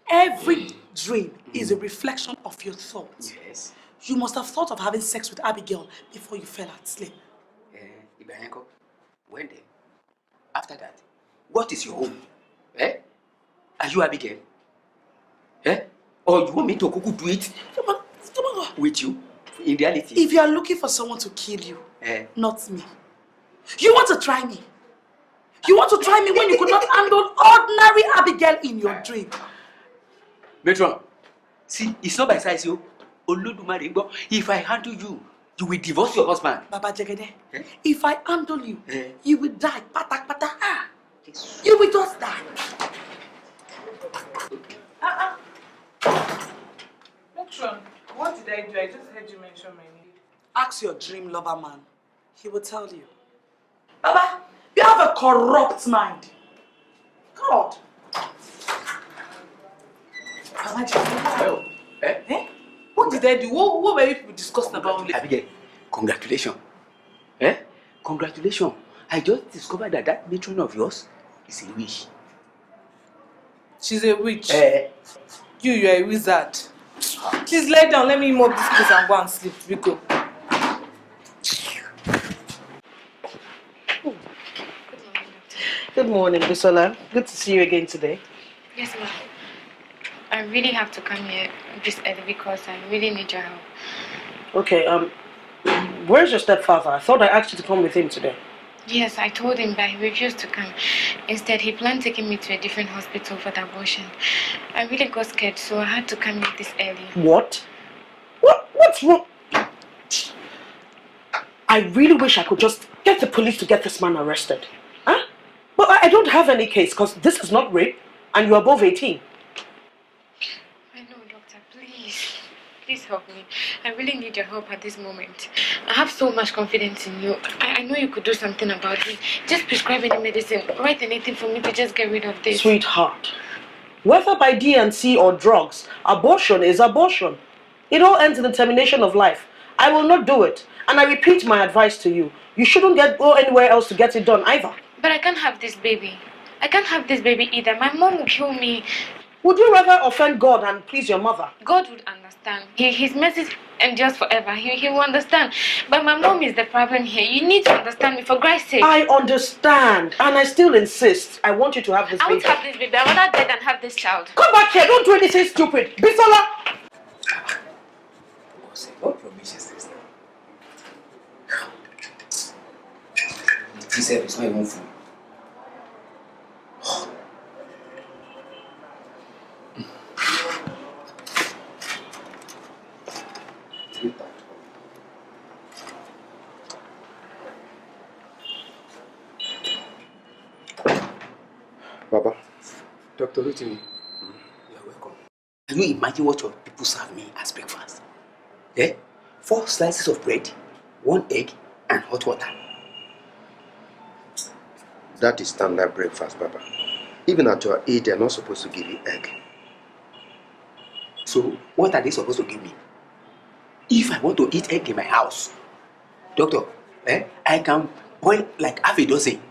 S3: Every dream is a reflection of your thoughts.
S2: Yes.
S3: You must have thought of having sex with Abigail before you fell asleep.
S2: Ibrahim, when then? After that, what is your home? Are you Abigail? Or you want me to go do it with you in reality?
S3: If you are looking for someone to kill you, not me. You want to try me? You want to try me when you could not handle ordinary Abigail in your dream?
S2: Metron, see, it's not by size, you. If I handle you, you will divorce your husband.
S3: Baba Jagede, if I handle you, you will die. Patak patak. You will just die.
S10: Metron, what did I do? I just heard you mention my name.
S3: Ask your dream lover man. He will tell you. Baba, you have a corrupt mind. God. Baba Jagede.
S10: What did I do? What were you people discussing about me?
S2: Abigail, congratulations. Congratulations. I just discovered that matron of yours is a witch.
S10: She's a witch. You're a wizard. Please lie down. Let me mop this place and go and sleep. We go.
S3: Good morning, Bisola. Good to see you again today.
S9: Yes, ma'am. I really have to come here this early because I really need your help.
S3: Okay, where's your stepfather? I thought I asked you to come with him today.
S9: Yes, I told him, but he refused to come. Instead, he planned taking me to a different hospital for the abortion. I really got scared, so I had to come here this early.
S3: What? What's wrong? I really wish I could just get the police to get this man arrested. Huh? But I don't have any case because this is not rape and you're above 18.
S9: I know, doctor, please. Please help me. I really need your help at this moment. I have so much confidence in you. I know you could do something about it. Just prescribe any medicine, write anything for me to just get rid of this.
S3: Sweetheart, whether by DNC or drugs, abortion is abortion. It all ends in the termination of life. I will not do it. And I repeat my advice to you. You shouldn't go anywhere else to get it done either.
S9: But I can't have this baby. I can't have this baby either. My mom will kill me.
S3: Would you rather offend God and please your mother?
S9: God would understand. His message endures forever. He will understand. But my mom is the problem here. You need to understand me, for Christ's sake.
S3: I understand. And I still insist. I want you to have this baby.
S9: I won't have this baby. I'd rather die than have this child.
S3: Come back here. Don't do anything stupid. Bisola!
S2: What promise is this now? He said it's not even food.
S5: Baba.
S2: Dr. Rotimi, you are welcome. Can you imagine what your people serve me as breakfast? Eh? 4 slices of bread, 1 egg, and hot water.
S5: That is standard breakfast, Baba. Even at your age, they are not supposed to give you egg.
S2: So, what are they supposed to give me? If I want to eat egg in my house, doctor, I can boil like half a dozen.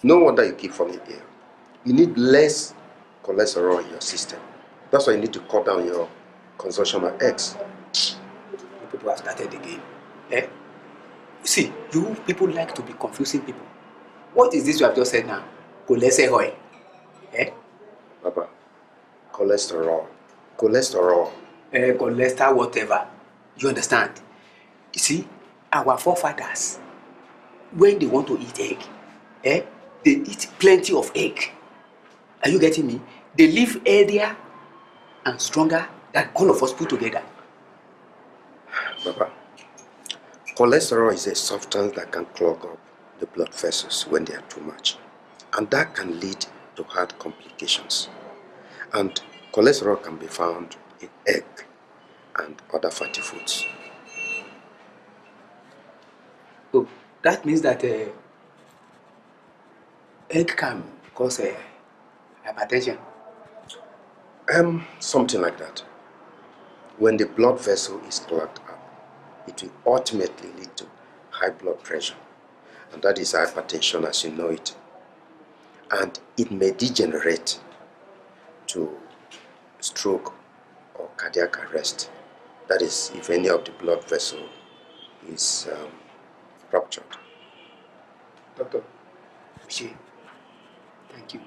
S5: No wonder you keep falling ill. You need less cholesterol in your system. That's why you need to cut down your consumption of eggs.
S2: You people have started again. See, you people like to be confusing people. What is this you have just said now? Cholesterol.
S5: Baba, cholesterol. Cholesterol.
S2: Cholesterol, whatever. You understand? You see, our forefathers, when they want to eat egg, they eat plenty of egg. Are you getting me? They live healthier and stronger than all of us put together.
S5: Baba, cholesterol is a substance that can clog up the blood vessels when they are too much. And that can lead to heart complications. And cholesterol can be found in egg and other fatty foods.
S2: Oh, that means that egg can cause hypertension.
S5: Something like that. When the blood vessel is clogged up, it will ultimately lead to high blood pressure. And that is hypertension as you know it. And it may degenerate to stroke or cardiac arrest. That is, if any of the blood vessel is ruptured.
S2: Doctor, thank you.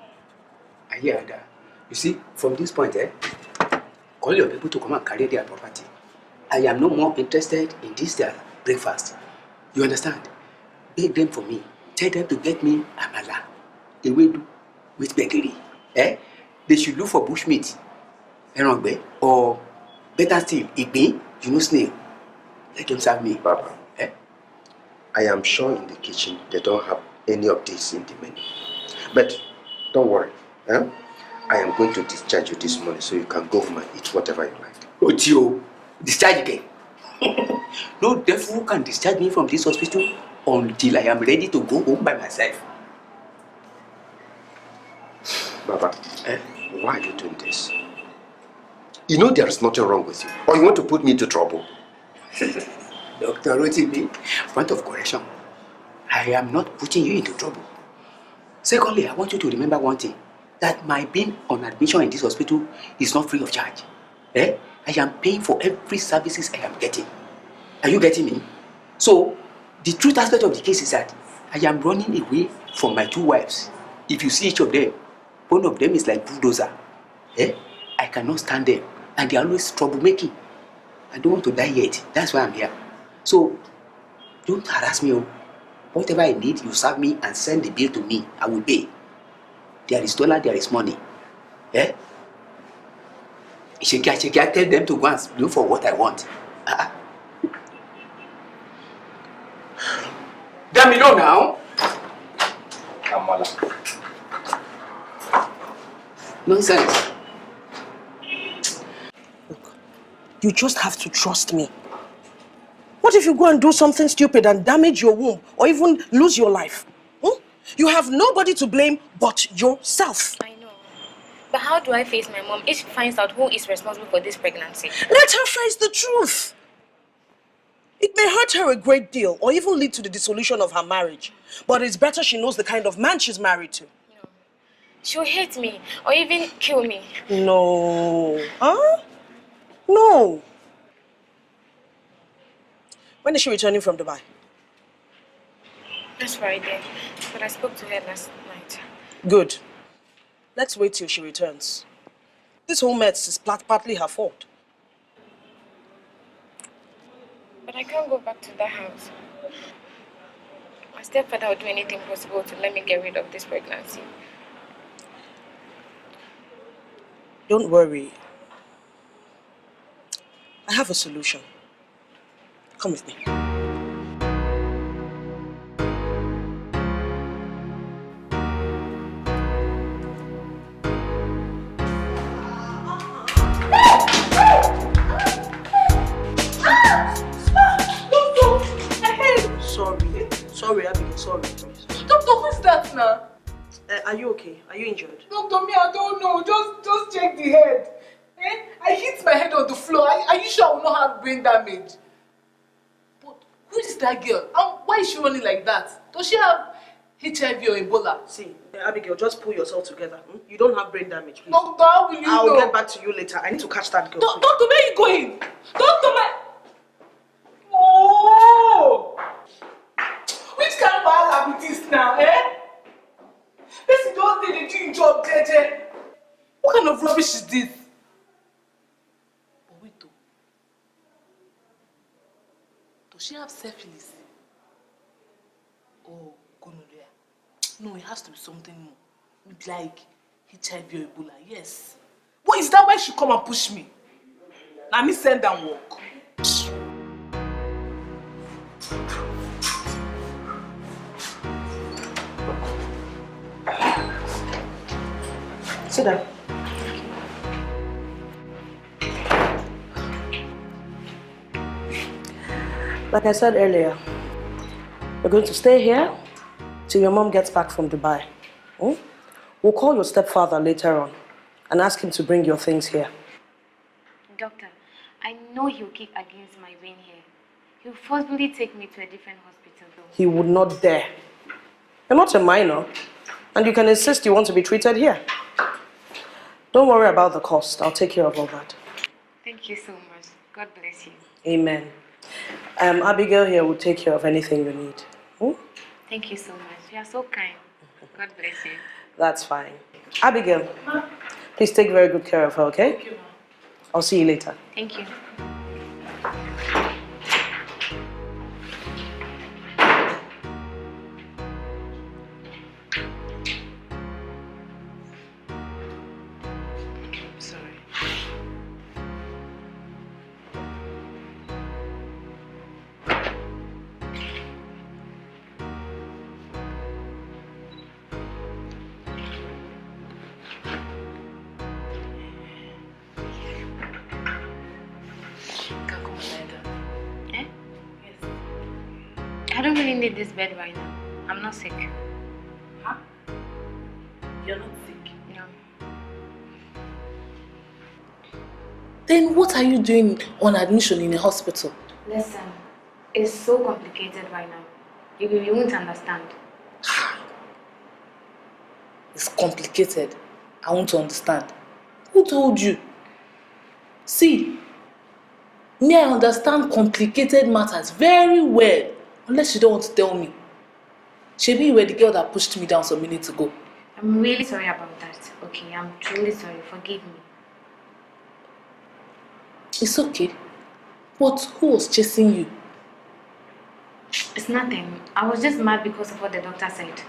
S2: I hear that. You see, from this point, call your people to come and carry their property. I am no more interested in this their breakfast. You understand? Beg them for me. Tell them to get me amala, ewedu with bakery. They should look for bushmeat, or better still, igbe, snail. Let them serve me.
S5: Baba, I am sure in the kitchen they don't have any of this in the menu. But don't worry. I am going to discharge you this morning so you can go home and eat whatever you like.
S2: Oh, Tio, discharge again. No devil can discharge me from this hospital until I am ready to go home by myself.
S5: Baba, why are you doing this? You know there is nothing wrong with you. Or you want to put me into trouble?
S2: Dr. Rotimi, point of correction. I am not putting you into trouble. Secondly, I want you to remember one thing. That my being on admission in this hospital is not free of charge. I am paying for every services I am getting. Are you getting me? So, the truth aspect of the case is that I am running away from my 2 wives. If you see each of them, one of them is like bulldozer. I cannot stand them. And they are always troublemaking. I don't want to die yet. That's why I'm here. So, don't harass me. Whatever I need, you serve me and send the bill to me. I will pay. There is dollar, there is money. Shake, tell them to go and look for what I want.
S11: Let me know now.
S2: Kamala. Nonsense.
S3: Look, you just have to trust me. What if you go and do something stupid and damage your womb or even lose your life? You have nobody to blame but yourself.
S9: I know. But how do I face my mom if she finds out who is responsible for this pregnancy?
S3: Let her face the truth. It may hurt her a great deal or even lead to the dissolution of her marriage. But it's better she knows the kind of man she's married to.
S9: No. She'll hate me or even kill me.
S3: No. Huh? No. When is she returning from Dubai?
S9: That's Friday. But I spoke to her last night.
S3: Good. Let's wait till she returns. This whole mess is partly her fault.
S9: But I can't go back to that house. My stepfather will do anything possible to let me get rid of this pregnancy.
S3: Don't worry. I have a solution. Come with me. Sorry, Abigail, sorry.
S10: Doctor, who's that now?
S3: Are you okay? Are you injured?
S10: Doctor, me, I don't know. Just check the head. I hit my head on the floor. Are you sure I will not have brain damage? But who is that girl? And why is she running like that? Does she have HIV or Ebola?
S3: See, Abigail, just pull yourself together. You don't have brain damage, please.
S10: Doctor, how will you know?
S3: I'll get back to you later. I need to catch that girl.
S10: Doctor, where are you going? Doctor, Oh! Which kind of wahala be this now, Person don't say they doing job, JJ. What kind of rubbish is this? But wait though. Does she have syphilis? Or gonorrhea? No, it has to be something more. Maybe like HIV or Ebola, yes. What is that why she come and push me? Now me send and walk.
S3: Sit down. Like I said earlier, we're going to stay here till your mom gets back from Dubai. We'll call your stepfather later on and ask him to bring your things here.
S9: Doctor, I know he'll kick against my vein here. He'll forcibly take me to a different hospital though.
S3: He would not dare. You're not a minor, and you can insist you want to be treated here. Don't worry about the cost. I'll take care of all that.
S9: Thank you so much. God bless you.
S3: Amen. Abigail here will take care of anything you need.
S9: Thank you so much. You are so kind. God bless you.
S3: That's fine. Abigail, please take very good care of her, okay?
S10: Thank you, Mom.
S3: I'll see you later.
S9: Thank you. I don't really need this bed right now. I'm not sick.
S10: Huh? You're not sick?
S9: No.
S10: Then what are you doing on admission in a hospital?
S9: Listen, it's so complicated right now. You won't understand.
S10: It's complicated. I want to understand. Who told you? See, me, I understand complicated matters very well. Unless you don't want to tell me. Shebi, you were the girl that pushed me down some minutes ago.
S9: I'm really sorry about that. Okay, I'm truly sorry. Forgive me.
S10: It's okay. But who was chasing you?
S9: It's nothing. I was just mad because of what the doctor said.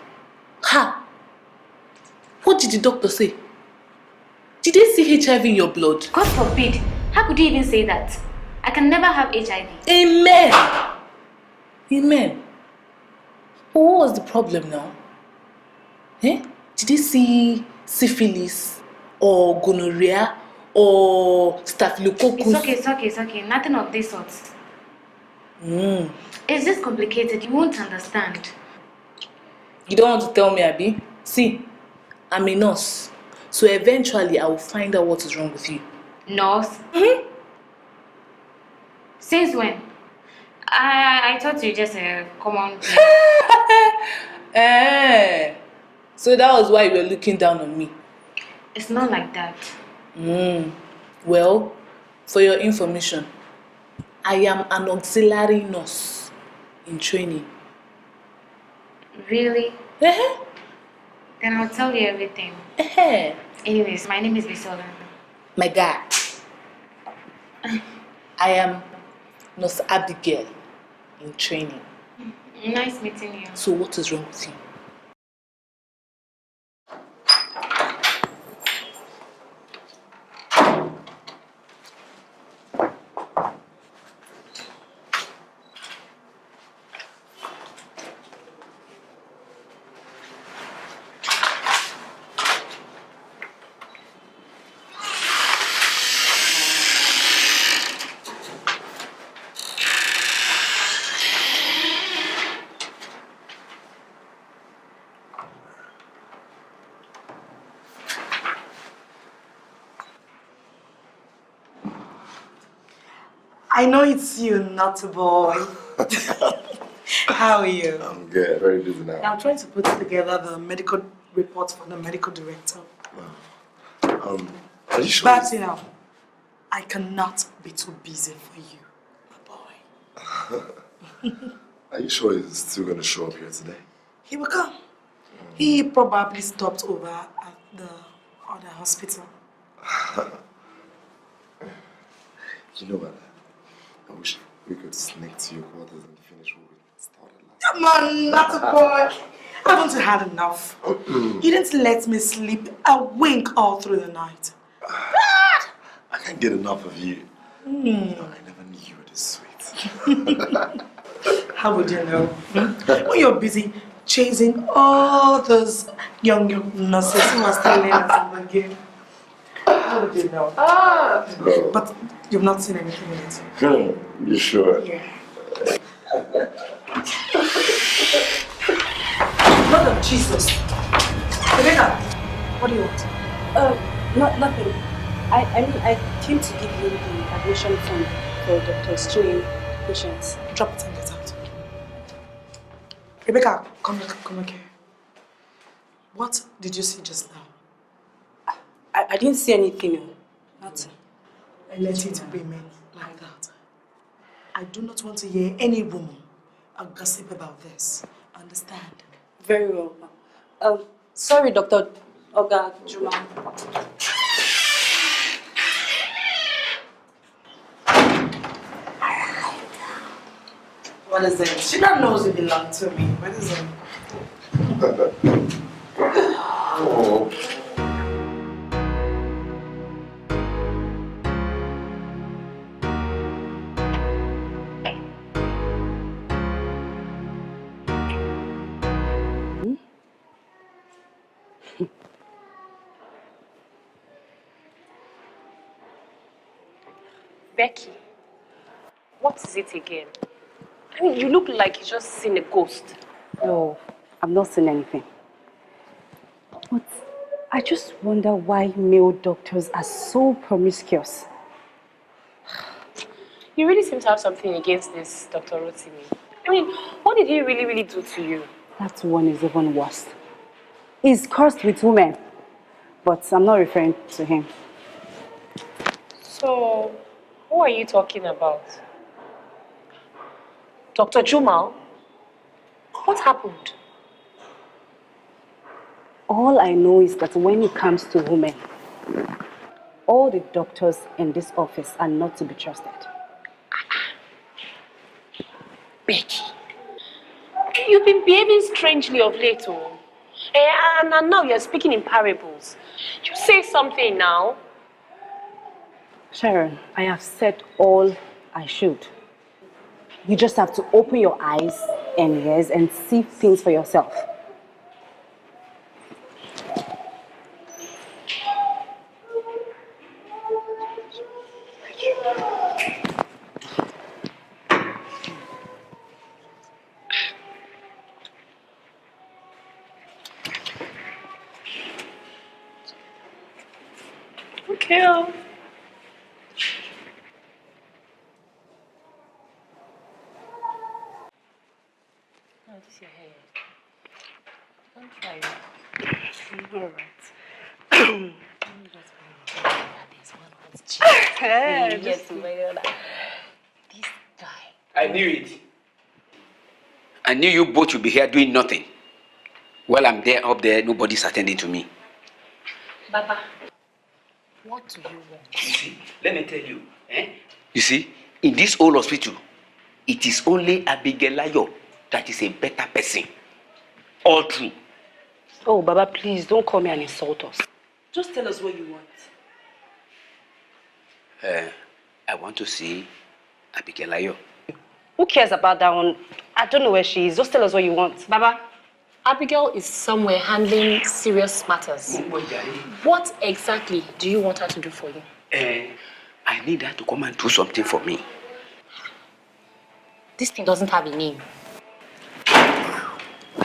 S10: Ha! What did the doctor say? Did they see HIV in your blood?
S9: God forbid. How could you even say that? I can never have HIV.
S10: Amen! Amen. But what was the problem now? Eh? Did he see syphilis or gonorrhea or staphylococcus?
S9: It's okay. Nothing of this sort. It's just complicated. You won't understand.
S10: You don't want to tell me, Abby? See, I'm a nurse. So eventually I will find out what is wrong with you.
S9: Nurse? Since when? I thought you just a common.
S10: So that was why you were looking down on me.
S9: It's not like that.
S10: Well, for your information, I am an auxiliary nurse in training.
S9: Really? Then I'll tell you everything. Anyways, my name is Bisola.
S10: My guy, I am Nurse Abigail in training.
S9: Nice meeting you.
S10: So what is wrong with you?
S3: I know it's you, not a boy. How are you?
S13: I'm good. Very busy now.
S3: I'm trying to put together the medical report for the medical director.
S13: Are you sure?
S3: But you know, I cannot be too busy for you, my boy.
S13: Are you sure he's still going to show up here today?
S3: He will come. He probably stopped over at the other hospital.
S13: You know what? I wish we could sneak to your quarters and finish what we started last.
S3: Come on, not a boy. Haven't you had enough? You didn't let me sleep a wink all through the night.
S13: I can't get enough of you. I never knew you were this sweet.
S3: How would you know? When you're busy chasing all those young nurses who are still learning in the game. How would you know? But you've not seen anything yet.
S13: You sure?
S3: Yeah. Blood of Jesus. Rebecca, what do you want?
S8: Nothing. I came to give you the admission form for doctors training patients.
S3: Drop it and get out. Rebecca, come here. What did you see just now?
S8: I didn't see anything. Nothing.
S3: I let it remain like that. I do not want to hear any woman gossip about this. Understand?
S8: Very well. Sorry, Dr. Oga Juma.
S3: What is it? She not knows you belong to me. What is it?
S13: Oh.
S6: Becky, what is it again? I mean, you look like you just seen a ghost.
S12: No, I've not seen anything. But I just wonder why male doctors are so promiscuous.
S6: You really seem to have something against this Dr. Rotimi. I mean, what did he really do to you?
S12: That one is even worse. He's cursed with women. But I'm not referring to him.
S6: So, who are you talking about? Dr. Jumal? What happened?
S12: All I know is that when it comes to women, all the doctors in this office are not to be trusted.
S6: Becky, you've been behaving strangely of late, oh. And now you're speaking in parables. You say something now.
S12: Sharon, I have said all I should. You just have to open your eyes and ears and see things for yourself.
S6: Okay.
S12: Oh, this is your hair. Don't try it. All right. Yes, this guy.
S2: I knew it. I knew you both would be here doing nothing. While I'm there, up there, nobody's attending to me.
S12: Baba, what do you want?
S2: You see, let me tell you. You see, in this old hospital, it is only Abigail Layo that is a better person. All true.
S12: Oh, Baba, please don't call me and insult us.
S6: Just tell us what you want.
S2: I want to see Abigail Layo.
S12: Who cares about that one? I don't know where she is. Just tell us what you want.
S14: Baba, Abigail is somewhere handling serious matters. What exactly do you want her to do for you?
S2: I need her to come and do something for me.
S14: This thing doesn't have a name.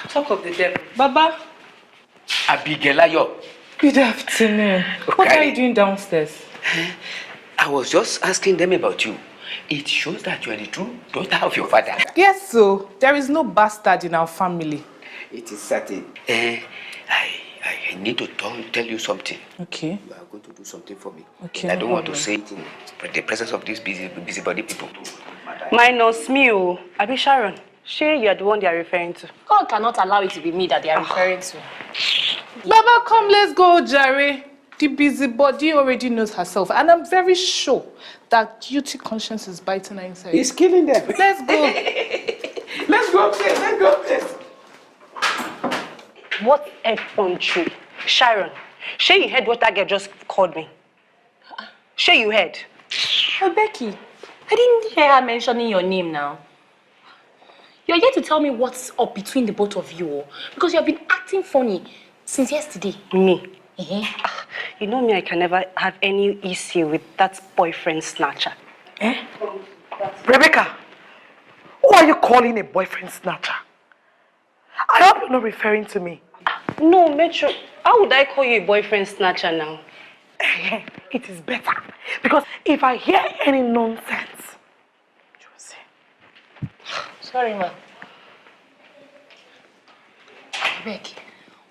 S6: Talk of the devil. Baba.
S2: Abigail Layo.
S10: Good afternoon.
S2: Okay.
S10: What are you doing downstairs?
S2: I was just asking them about you. It shows that you are the true daughter of your father.
S10: Yes, so there is no bastard in our family.
S2: It is certain. I need to tell you something.
S10: Okay.
S2: You are going to do something for me.
S10: Okay.
S2: I don't want to say it in the presence of these busybody people.
S12: Minus me, oh. Abi Sharon, sure you are the one they are referring to.
S14: God cannot allow it to be me that they are referring to.
S10: Baba, come, let's go, Jerry. The busybody already knows herself, and I'm very sure that guilty conscience is biting her inside.
S2: It's killing them.
S10: Let's go.
S2: Let's go upstairs. Let's go upstairs.
S12: What effrontery. Sharon, sure you heard what that girl just called me? Sure you heard?
S14: Oh, Becky, I didn't hear her mentioning your name now. You're yet to tell me what's up between the both of you, because you have been acting funny since yesterday.
S12: Me? You know me, I can never have any issue with that boyfriend snatcher.
S10: Rebecca, who are you calling a boyfriend snatcher? I hope you're not referring to me.
S12: No, Metro, how would I call you a boyfriend snatcher now?
S10: It is better, because if I hear any nonsense, you will see.
S14: Sorry, ma. Becky,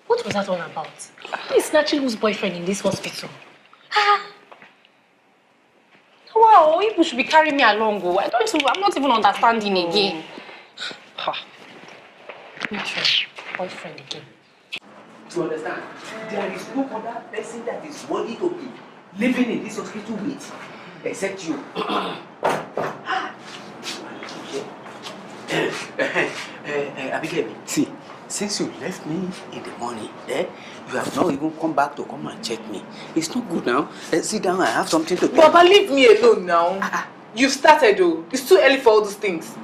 S14: what was that all about? Who is snatching whose boyfriend in this hospital? Wow, people should be carrying me along. Oh. I'm not even understanding again. Boyfriend again.
S2: To understand, there is no other person that is worthy to be living in this hospital with, except you. Abigail, see, since you left me in the morning, you have not even come back to come and check me. It's not good now. Sit down, I have something to do.
S10: Baba, leave me alone now. You've started though. It's too early for all those things.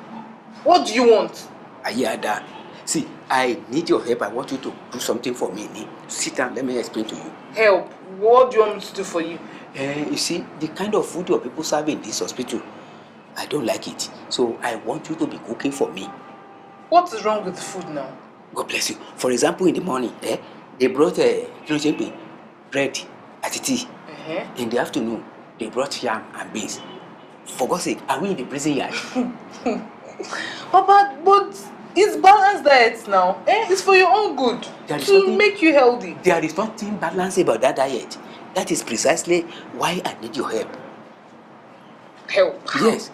S10: What do you want?
S2: I hear that. See, I need your help. I want you to do something for me. Sit down, let me explain to you.
S10: Help? What do you want me to do for you?
S2: You see, the kind of food your people serve in this hospital, I don't like it. So I want you to be cooking for me.
S10: What is wrong with the food now?
S2: God bless you. For example, in the morning, they brought bread at tea. In the afternoon, they brought yam and beans. For God's sake, are we in the prison yard?
S10: Papa, but it's balanced diet now. It's for your own good. To make you healthy.
S2: There is nothing balanced about that diet. That is precisely why I need your help.
S10: Help?
S2: Yes.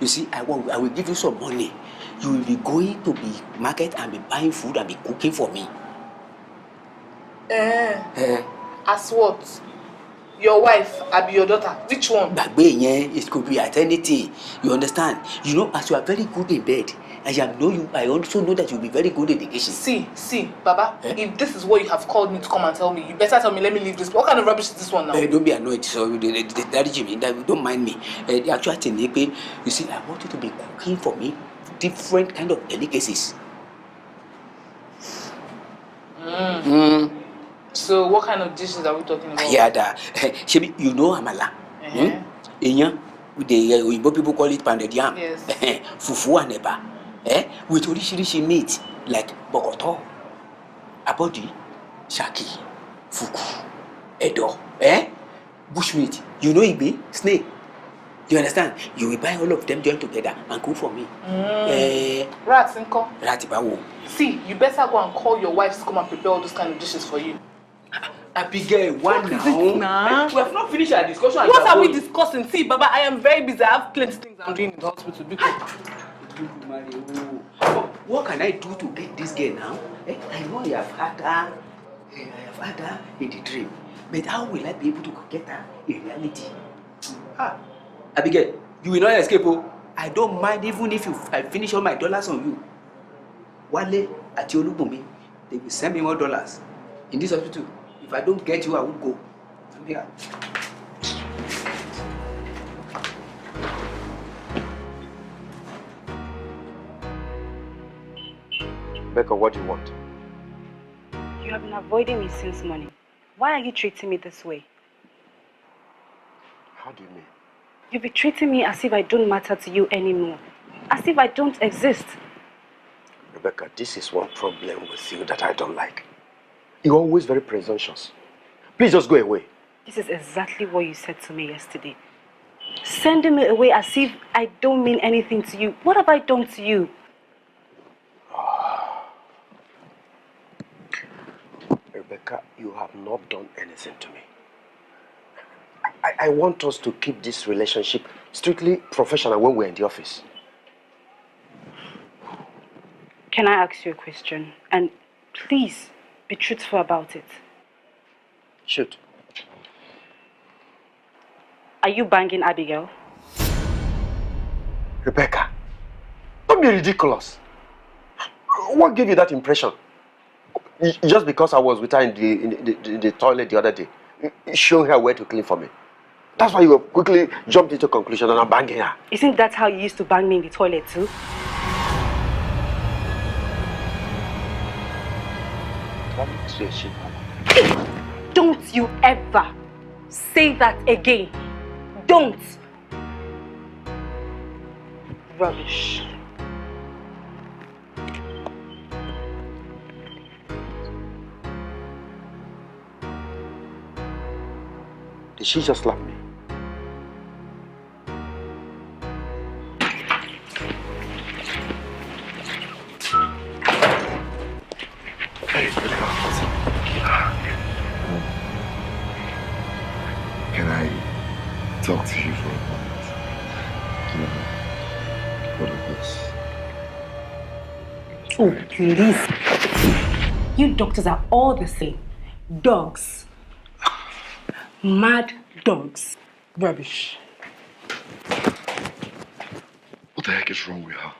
S2: You see, I will give you some money. You will be going to the market and be buying food and be cooking for me.
S10: As what? Your wife, I be your daughter. Which one?
S2: It could be eternity. You understand? You know, as you are very good in bed, I also know that you'll be very good in the kitchen.
S10: See, Baba, if this is what you have called me to come and tell me, you better tell me, let me leave this. What kind of rubbish is this one now?
S2: Don't be annoyed. So, Daddy Jimmy, don't mind me. The actual thing, you see, I want you to be cooking for me different kind of delicacies.
S10: So, what kind of dishes are we talking about?
S2: Yeah, Shebi, you know amala. Iyan, the Igbo people call it pounded yam.
S10: Yes.
S2: Fufu and eba. With orishirishi meat like bokoto, abodi, shaki, fuku, edo, bushmeat. You know Igbo, snake. You understand? You will buy all of them join together and cook for me.
S10: Rats, Nko.
S2: Ratibawo.
S10: See, you better go and call your wife to come and prepare all those kind of dishes for you.
S2: Abigail, what now?
S10: We have not finished our discussion. What are we discussing? See, Baba, I am very busy. I have plenty of things I'm doing in the hospital.
S2: What can I do to get this girl now? I know I have had her in the dream, but how will I be able to get her in reality? Abigail, you will not escape. I don't mind even if I finish all my dollars on you. Wale at Olubumi, they will send me more dollars in this hospital. If I don't get you, I will go. I'm here.
S5: Becca, what do you want?
S12: You have been avoiding me since morning. Why are you treating me this way?
S5: How do you mean?
S12: You've been treating me as if I don't matter to you anymore. As if I don't exist.
S5: Rebecca, this is one problem with you that I don't like. You're always very presumptuous. Please just go away.
S12: This is exactly what you said to me yesterday. Sending me away as if I don't mean anything to you. What have I done to you?
S5: Rebecca, you have not done anything to me. I want us to keep this relationship strictly professional when we're in the office.
S12: Can I ask you a question? And please, be truthful about it.
S5: Shoot.
S12: Are you banging Abigail?
S5: Rebecca, don't be ridiculous. What gave you that impression? Just because I was with her in the toilet the other day, showing her where to clean for me. That's why you quickly jumped into conclusion and I'm banging her.
S12: Isn't that how you used to bang me in the toilet too? Don't you ever say that again. Don't. Rubbish.
S5: Did she just slap me?
S13: Can I talk to you for a moment? What is this?
S14: Oh, please. You doctors are all the same. Dogs. Mad dogs. Rubbish.
S13: What the heck is wrong with her?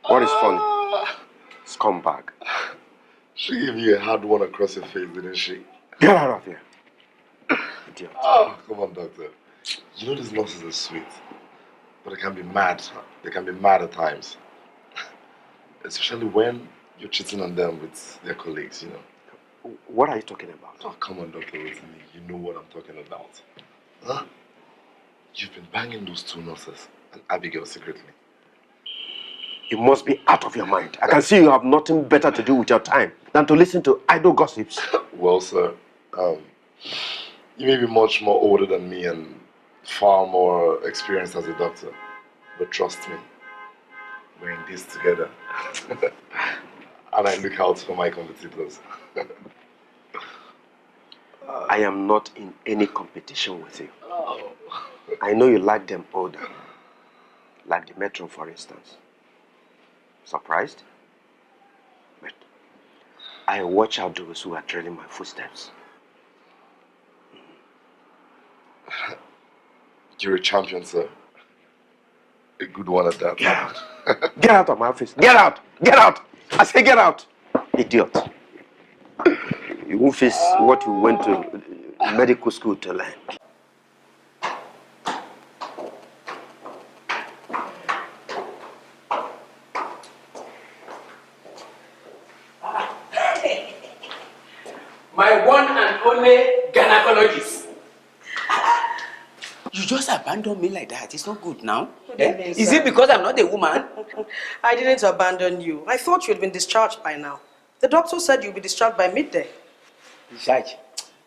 S5: What is funny? Scumbag.
S13: She gave you a hard one across your face, didn't she?
S5: Get out of here. Idiot.
S13: Oh, come on, doctor. You know these nurses are sweet, but they can be mad. They can be mad at times. Especially when you're cheating on them with their colleagues, you know.
S5: What are you talking about?
S13: Oh, come on, Dr. Rotimi. You know what I'm talking about. Huh? You've been banging those two nurses and Abigail secretly.
S5: You must be out of your mind. I can see you have nothing better to do with your time than to listen to idle gossips.
S13: Well, sir, you may be much more older than me and far more experienced as a doctor. But trust me, we're in this together. And I look out for my competitors.
S5: I am not in any competition with you.
S13: Oh.
S5: I know you like them older. Like the metro, for instance. surprised. But I watch out those who are trailing my footsteps.
S13: You're a champion, sir. A good one at that.
S5: Get out. Get out of my office. Get out. Get out. I say get out. Idiot. You won't face what you went to medical school to learn.
S11: My one and only gynecologist.
S2: You just abandon me like that. It's not good now.
S3: Good evening,
S2: Is
S3: sir.
S2: it because I'm not a woman?
S3: I didn't abandon you. I thought you'd been discharged by now. The doctor said you'll be discharged by midday.
S2: Discharge?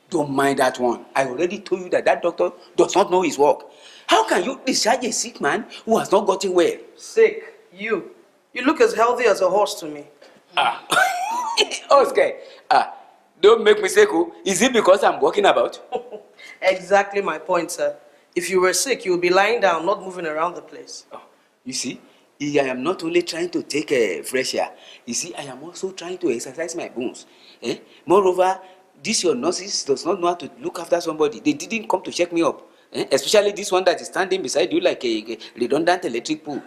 S2: Don't mind that one. I already told you that doctor does not know his work. How can you discharge a sick man who has not gotten well?
S3: Sick? You? You look as healthy as a horse to me.
S2: Oscar, don't make me sick. Is it because I'm walking about?
S3: Exactly my point, sir. If you were sick, you would be lying down, not moving around the place.
S2: Oh, you see, I am not only trying to take fresh air. You see, I am also trying to exercise my bones. Moreover, your nurses does not know how to look after somebody. They didn't come to check me up. Especially this one that is standing beside you like a redundant electric pool.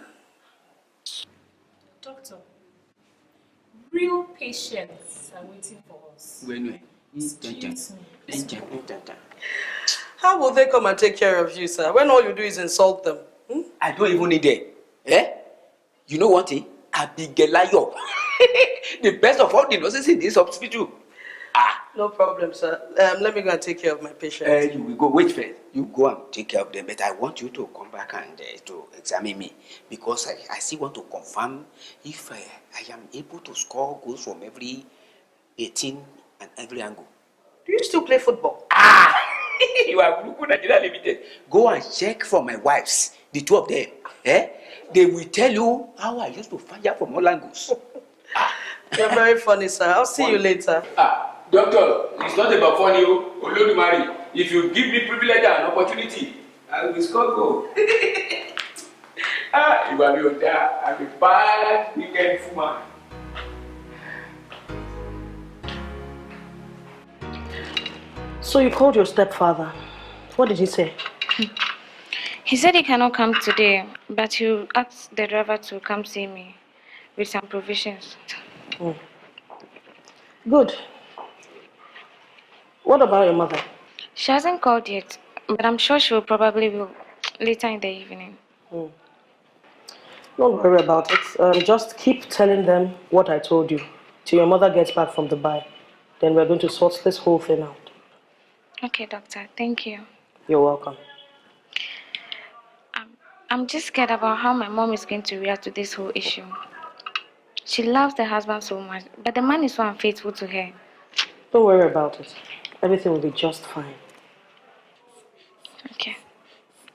S6: Doctor, real patients are waiting for us. Excuse me.
S3: How will they come and take care of you, sir, when all you do is insult them?
S2: I don't even need them. You know what? Abigail, the best of all the nurses in this hospital.
S3: No problem, sir. Let me go and take care of my patient.
S2: You will go. Wait first. You go and take care of them. But I want you to come back and to examine me, because I still want to confirm if I am able to score goals from every 18 and every angle.
S3: Do you still play football?
S2: You are Nigerian Limited. Go and check for my wives, the two of them. They will tell you how I used to fire from all angles.
S3: You're very funny, sir. I'll see you later.
S11: Doctor, it's not about funny, Olodumare. If you give me privilege and opportunity, I will score goal. You are me there. I'm a bad, wicked woman.
S3: So you called your stepfather. What did he say?
S9: He said he cannot come today, but he asked the driver to come see me with some provisions.
S3: Good. What about your mother?
S9: She hasn't called yet, but I'm sure she will probably will later in the evening.
S3: Don't worry about it. Just keep telling them what I told you till your mother gets back from Dubai. Then we're going to sort this whole thing out.
S9: Okay, doctor. Thank you.
S3: You're welcome.
S9: I'm just scared about how my mom is going to react to this whole issue. She loves the husband so much, but the man is so unfaithful to her.
S3: Don't worry about it. Everything will be just fine.
S9: Okay.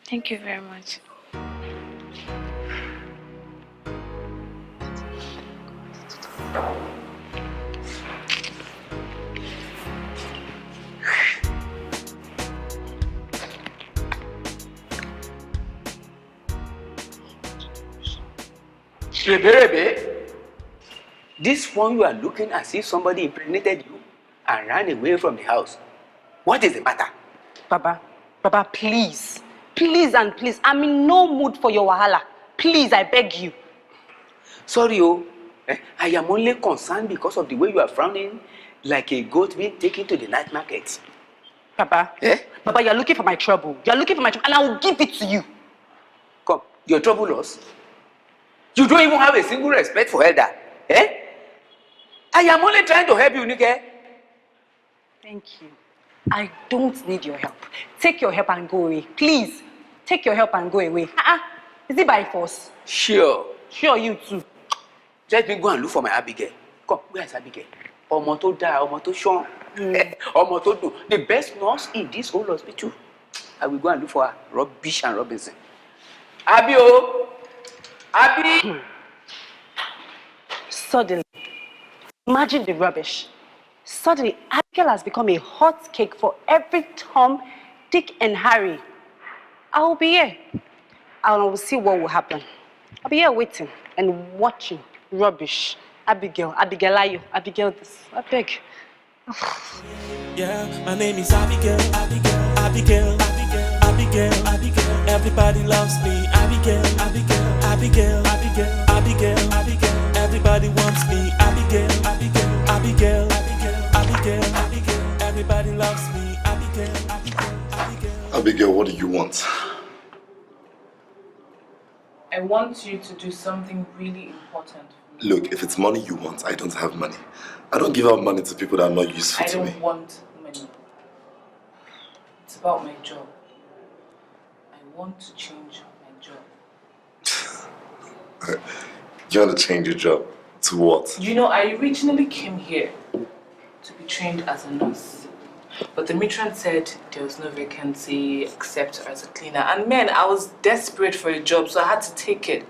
S9: Thank you very much.
S2: Rebe, this one you are looking as if somebody impregnated you and ran away from the house. What is the matter?
S12: Baba, please. Please and please. I'm in no mood for your wahala. Please, I beg you.
S2: Sorry, I am only concerned because of the way you are frowning like a goat being taken to the night market.
S12: Baba, Baba, you're looking for my trouble. You're looking for my trouble, and I will give it to you.
S2: Come, your trouble loss. You don't even have a single respect for elder. I am only trying to help you, Nike.
S12: Thank you. I don't need your help. Take your help and go away. Please, take your help and go away. Is it by force?
S2: Sure.
S12: Sure, you too.
S2: Let me go and look for my Abigail. Come, where is Abigail? Ọmọ tó dáa, ọmọ tó ṣán, ọmọ tó dùn. The best nurse in this whole hospital. I will go and look for her. Rubbish and Robinson. Abi o! Abi!
S12: Suddenly, imagine the rubbish. Suddenly, Abigail has become a hot cake for every Tom, Dick, and Harry. I will be here. I will see what will happen. I'll be here waiting and watching
S14: Rubbish. Abigail, Abigail this. I beg.
S15: Yeah, my name is Abigail, Abigail. Everybody loves me, Abigail. Everybody wants me, Abigail. Everybody loves me, Abigail.
S13: Abigail, what do you want?
S10: I want you to do something really important.
S13: Look, if it's money you want, I don't have money. I don't give out money to people that are not useful to me.
S10: I don't want money. It's about my job. I want to change my job.
S13: You want to change your job? To what?
S10: You know, I originally came here to be trained as a nurse. But the matron said there was no vacancy except as a cleaner. And man, I was desperate for a job, so I had to take it.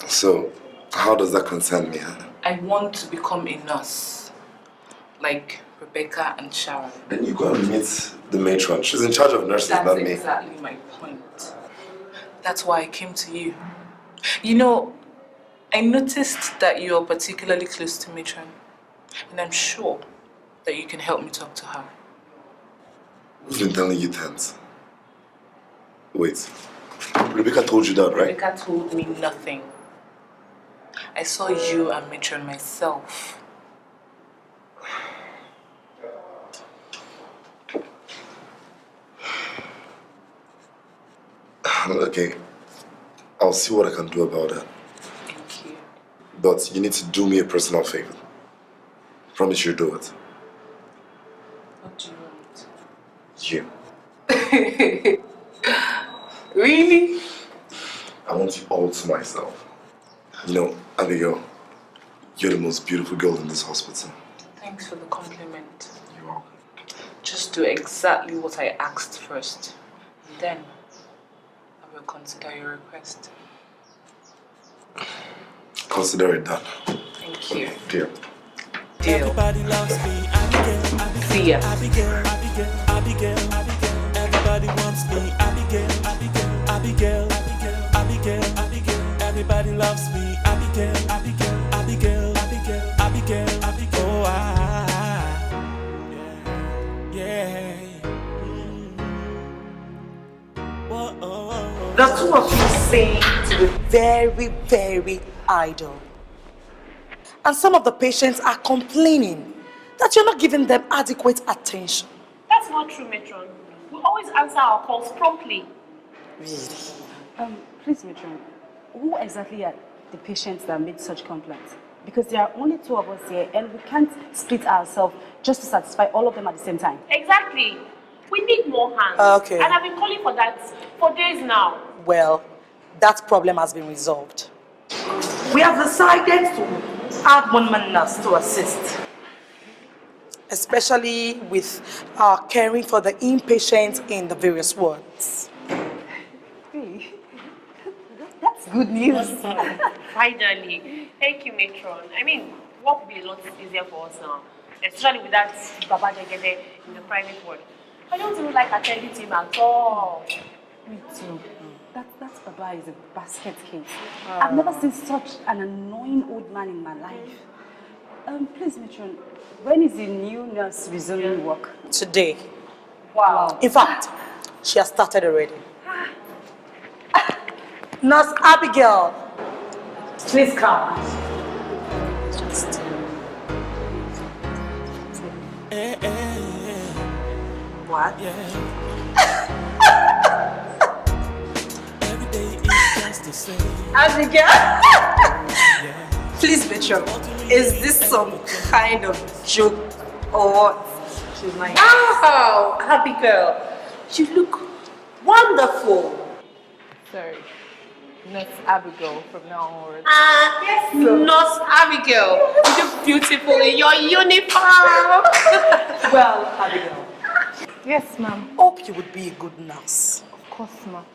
S13: So, how does that concern me? Huh?
S10: I want to become a nurse, like Rebecca and Sharon.
S13: Then you go and meet the matron. She's in charge of nurses, not me.
S10: That's exactly my point. That's why I came to you. You know, I noticed that you're particularly close to matron, and I'm sure that you can help me talk to her.
S13: Who's been telling you that? Wait, Rebecca told you that, right?
S10: Rebecca told me nothing. I saw you and matron myself.
S13: Okay, I'll see what I can do about that.
S10: Thank you.
S13: But you need to do me a personal favor. Promise you'll do it.
S10: What do you want?
S13: You.
S10: Really?
S13: I want you all to myself. You know, Abigail, you're the most beautiful girl in this hospital.
S10: Thanks for the compliment.
S13: You're welcome.
S10: Just do exactly what I asked first. And then I will consider your request.
S13: Consider it done.
S10: Thank you.
S13: Deal.
S10: Deal.
S15: Everybody loves me, Abigail.
S10: See ya.
S15: Abigail. Everybody wants me, Abigail. Everybody loves me, Abigail. Oh, yeah. Whoa.
S3: The two of you seem to be very, very idle. And some of the patients are complaining that you're not giving them adequate attention.
S6: That's not true, Matron. We always answer our calls promptly.
S3: Really?
S12: Please, Matron, who exactly are the patients that made such complaints? Because there are only two of us here and we can't split ourselves just to satisfy all of them at the same time.
S6: Exactly. We need more hands.
S3: Okay.
S6: And I've been calling for that for days now.
S3: Well, that problem has been resolved. We have decided to add one man nurse to assist. Especially with caring for the inpatients in the various wards.
S12: Really? That's good news.
S6: Finally. Thank you, Matron. I mean, work will be a lot easier for us now. Especially with that Baba Jagede in the private ward. I don't even like attending to him at all.
S12: Me too. That Baba is a basket case. I've never seen such an annoying old man in my life. Please, Matron, when is the new nurse resuming work?
S3: Today.
S6: Wow.
S3: In fact, she has started already. Nurse Abigail, please come. What?
S15: Every day is just the same.
S3: Abigail? Please, Mitchell, is this some kind of joke or what?
S10: She's like,
S3: Wow, Abigail, you look wonderful.
S10: sorry, Nurse Abigail from now onwards.
S3: Yes, Nurse Abigail, you look beautiful in your uniform. Well, Abigail.
S10: Yes, ma'am.
S3: Hope you would be a good nurse.
S10: Of course, ma'am.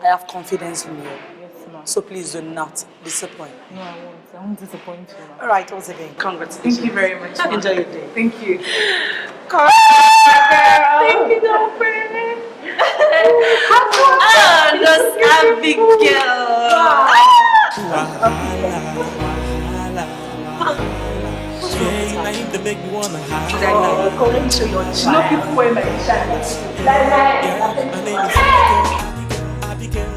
S3: I have confidence in you.
S10: Yes, ma'am.
S3: So please do not disappoint.
S10: No, I won't. I won't disappoint you, ma'am.
S3: All right, once again, congratulations.
S10: Thank you very much.
S3: Enjoy your day.
S10: Thank you.
S3: Thank you, girlfriend. Oh, Nurse Abigail.
S15: Yeah, now they make me wanna hide.
S10: According to your child. No people wear my child.
S15: Yeah, my name is Abigail.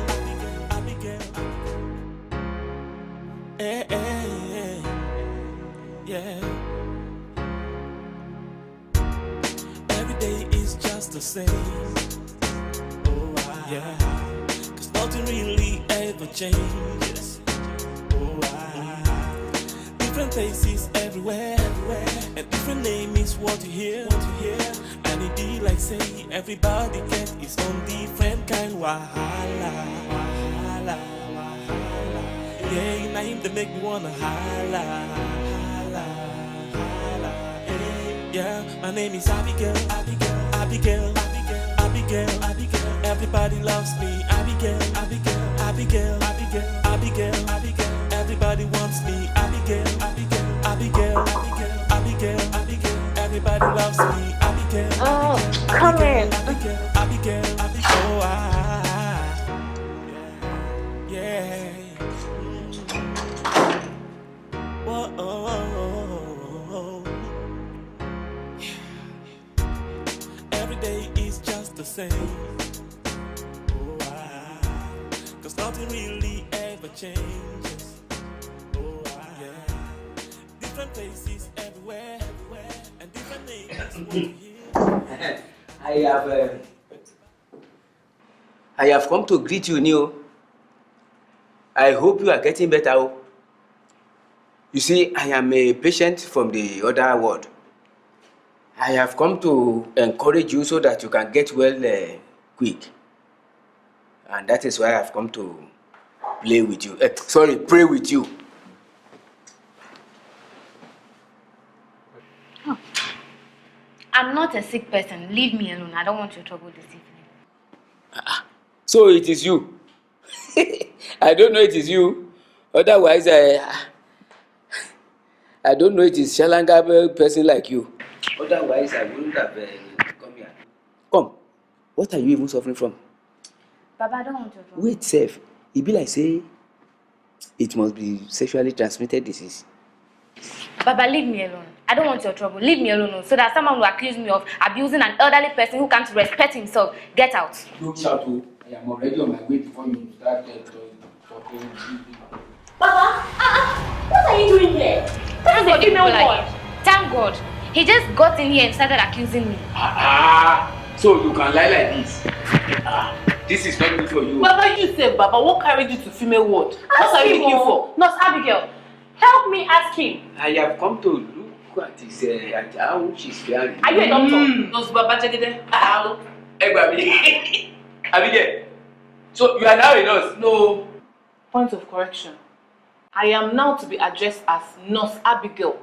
S15: Yeah. Every day is just the same. Yeah. 'Cause nothing really ever changes. Different faces everywhere. A different name is what you hear. And it be like say everybody get his own different kind wahala. Yeah, now him they make me wanna holla. Yeah, my name is Abigail. Everybody loves me. Abigail. Everybody wants me. Abigail. Everybody loves me. Abigail.
S14: Oh, come in.
S15: Abigail. Oh, yeah. Whoa. Every day is just the same. Cause nothing really ever changes. Different faces everywhere. And different names.
S2: I have come to greet you, Neo. I hope you are getting better. You see, I am a patient from the other ward. I have come to encourage you so that you can get well quick. And that is why I have come to pray with you.
S1: Oh. I'm not a sick person. Leave me alone. I don't want your trouble this evening.
S2: So it is you. I don't know it is you. Otherwise, I don't know it is Shalanga person like you. Otherwise, I wouldn't have come here. Come. What are you even suffering from?
S1: Baba, I don't want your trouble.
S2: Wait, safe. It be like say it must be sexually transmitted disease.
S1: Baba, leave me alone. I don't want your trouble. Leave me alone so that someone will accuse me of abusing an elderly person who can't respect himself. Get out.
S2: Don't shout. I am already on my way before you start talking.
S14: Baba, what are you doing here?
S1: Thank God. He just got in here and started accusing me.
S2: So you can lie like this. This is not good for you.
S10: Baba, you say, Baba, what carried you to female ward? What are you looking for?
S14: Nurse Abigail, help me ask him.
S2: I have come to look at his at how she's faring.
S14: Are you a doctor?
S10: Nurse Baba Jagede.
S2: Abigail. So you are now a nurse? No.
S10: Point of correction. I am now to be addressed as Nurse Abigail.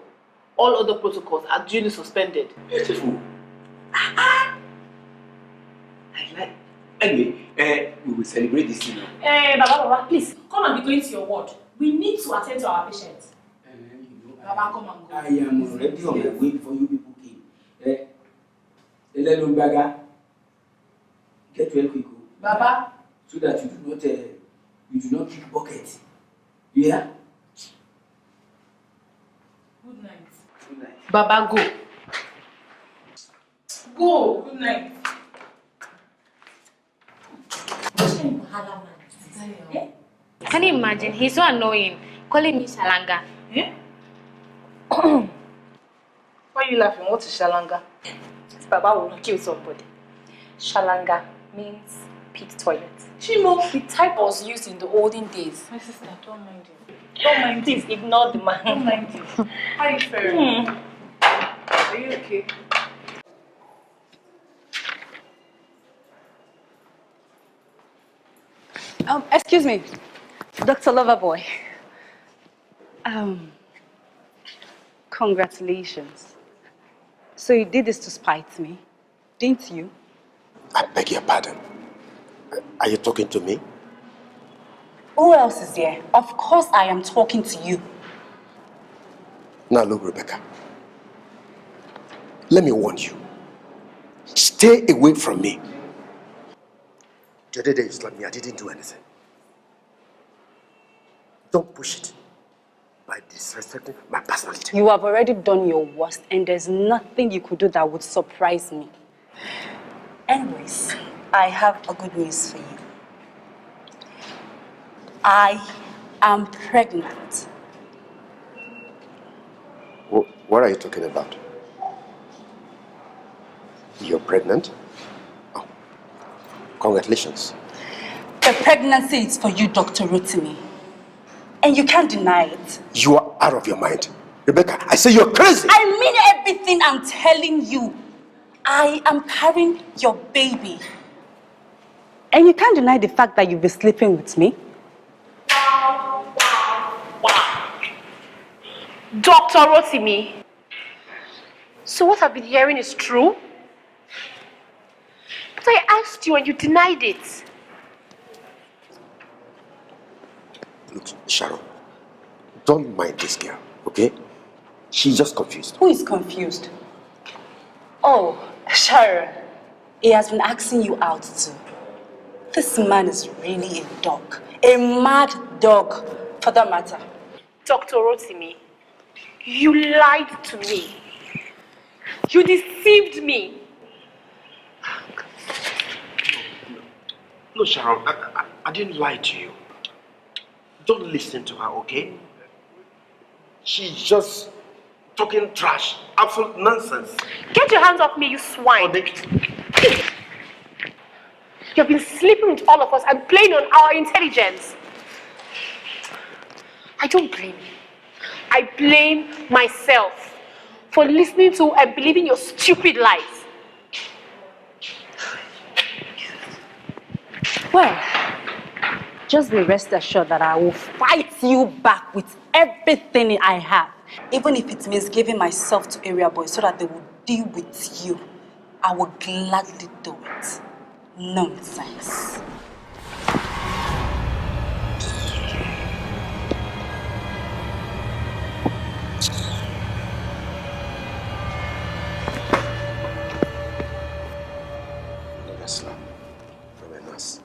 S10: All other protocols are duly suspended.
S2: Beautiful. I like. Anyway, we will celebrate this thing.
S14: Baba, please.
S7: Come and be going to your ward. We need to attend to our patients. Baba, come and go.
S2: I am already on my way before you people came. Baga, get well quick.
S7: Baba.
S2: So that you do not kick bucket. Yeah?
S7: Good night.
S2: Good night.
S10: Baba, go.
S7: Go. Good night.
S1: Can you imagine? He's so annoying. Calling me Shalanga.
S10: Why are you laughing? What is Shalanga?
S14: Baba will kill somebody. Shalanga means pit toilet.
S10: Chimo.
S14: The type was used in the olden days.
S10: My sister, don't mind him.
S14: Don't mind, please ignore the man.
S10: Don't mind him. How are you faring? Are you okay?
S12: Excuse me, Dr. Loverboy. Congratulations. So you did this to spite me, didn't you?
S5: I beg your pardon. Are you talking to me?
S12: Who else is there? Of course I am talking to you.
S5: Now look, Rebecca. Let me warn you. Stay away from me. The other day you slapped me, I didn't do anything. Don't push it. by disrespecting my personality.
S12: You have already done your worst, and there's nothing you could do that would surprise me.
S8: Anyways, I have a good news for you. I am pregnant.
S5: What are you talking about? You're pregnant? Oh, congratulations.
S8: The pregnancy is for you, Dr. Rotimi. And you can't deny it.
S5: You are out of your mind. Rebecca, I say you're crazy.
S8: I mean everything I'm telling you. I am carrying your baby.
S12: And you can't deny the fact that you've been sleeping with me.
S14: Dr. Rotimi. So what I've been hearing is true? But I asked you and you denied it.
S5: Look, Sharon, don't mind this girl, okay? She's just confused.
S8: Who is confused? Oh, Sharon. He has been asking you out too. This man is really a dog. A mad dog, for that matter.
S14: Dr. Rotimi, you lied to me. You deceived me.
S5: No, Sharon, I didn't lie to you. Don't listen to her, okay? She's just talking trash, absolute nonsense.
S14: Get your hands off me, you swine. You've been sleeping with all of us and playing on our intelligence. I don't blame you. I blame myself for listening to and believing your stupid lies.
S12: Well, just be rest assured that I will fight you back with everything I have.
S8: Even if it means giving myself to area boys so that they will deal with you, I will gladly do it. Nonsense.
S5: Another slap from a nurse.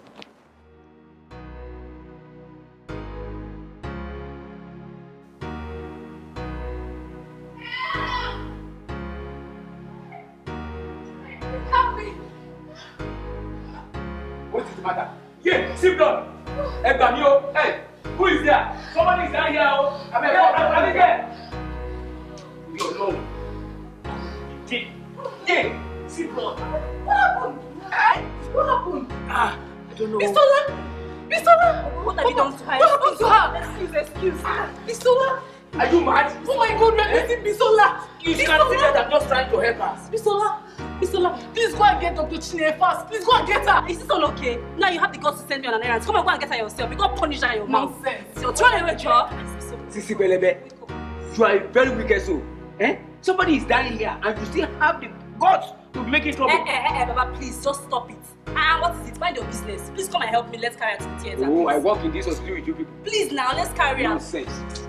S11: Help me! What is the matter? Yeah, sit down. Hey, who is there? Somebody is down here. I'm here. We alone. Yeah, sit down. What happened? What happened? I don't know. Bisola!
S8: What have you done to her?
S11: What happened to her? Excuse. Bisola! Are you mad? Oh my God, we're missing Bisola! You can see that I'm just trying to help us. Bisola, please go and get Dr. Chine fast. Please go and get her.
S8: Is this all okay? Now you have the guts to send me on an errand. Come on, go and get her yourself. You got punished her in your mouth.
S11: Nonsense.
S8: So throw away, job.
S11: Sisi Belebe, you are a very wicked soul. Somebody is dying here and you still have the guts to make it trouble.
S8: Baba, please just stop it. What is it? Mind your business. Please come and help me. Let's carry her to the theater.
S11: Oh, I work in this hospital with you people.
S8: Please now, let's carry her.
S11: Nonsense.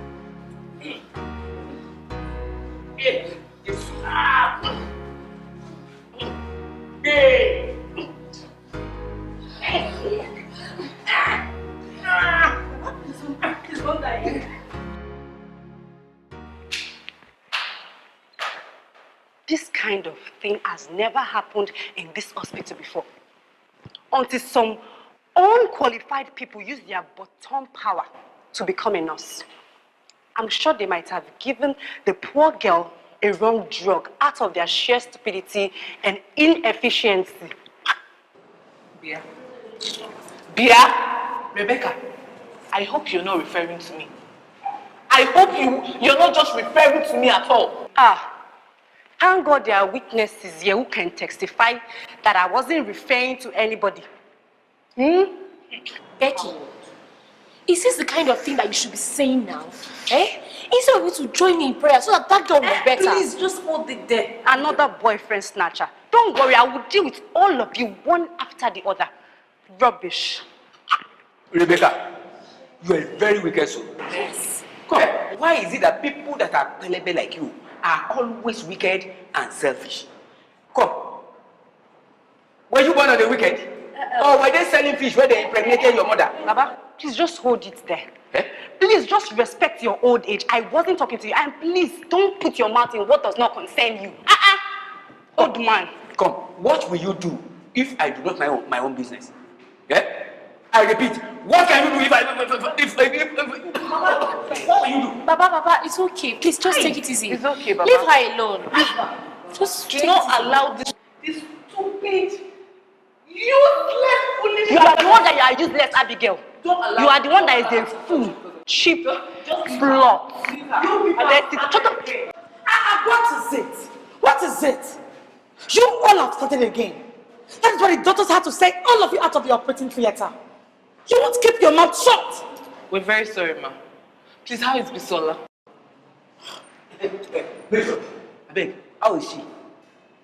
S8: Please don't die.
S12: This kind of thing has never happened in this hospital before. Until some unqualified people use their bottom power to become a nurse. I'm sure they might have given the poor girl a wrong drug out of their sheer stupidity and inefficiency.
S10: Bia, Rebecca, I hope you're not referring to me. I hope you're not just referring to me at all.
S12: Thank God there are witnesses here who can testify that I wasn't referring to anybody.
S14: Becky, is this the kind of thing that you should be saying now? Instead of you to join me in prayer so that girl will be better.
S8: Please, just hold it there.
S12: Another boyfriend snatcher. Don't worry, I will deal with all of you one after the other. Rubbish.
S11: Rebecca, you are a very wicked soul.
S14: Yes.
S11: Come, why is it that people that are pelebe like you are always wicked and selfish? Come, were you born on the wicked? Or were they selling fish where they impregnated your mother?
S12: Baba, please just hold it there. Please just respect your old age. I wasn't talking to you. And please don't put your mouth in what does not concern you. Old man.
S11: Come, what will you do if I do not mind my own business? Yeah? I repeat, what can you do if what will you do?
S9: Baba, it's okay. Please just take it easy.
S12: It's okay, Baba.
S9: Leave her alone. Leave her. Just
S10: Do not allow this stupid, useless, foolish.
S12: You are the one that you are useless, Abigail. You are the one that is a fool, cheap, flawed.
S10: What is it? What is it? You all have started again. That is what the doctors had to say, all of you out of the operating theatre. You won't keep your mouth shut.
S3: We're very sorry, ma. Please, how is Bisola?
S11: Matron, I beg, how is she?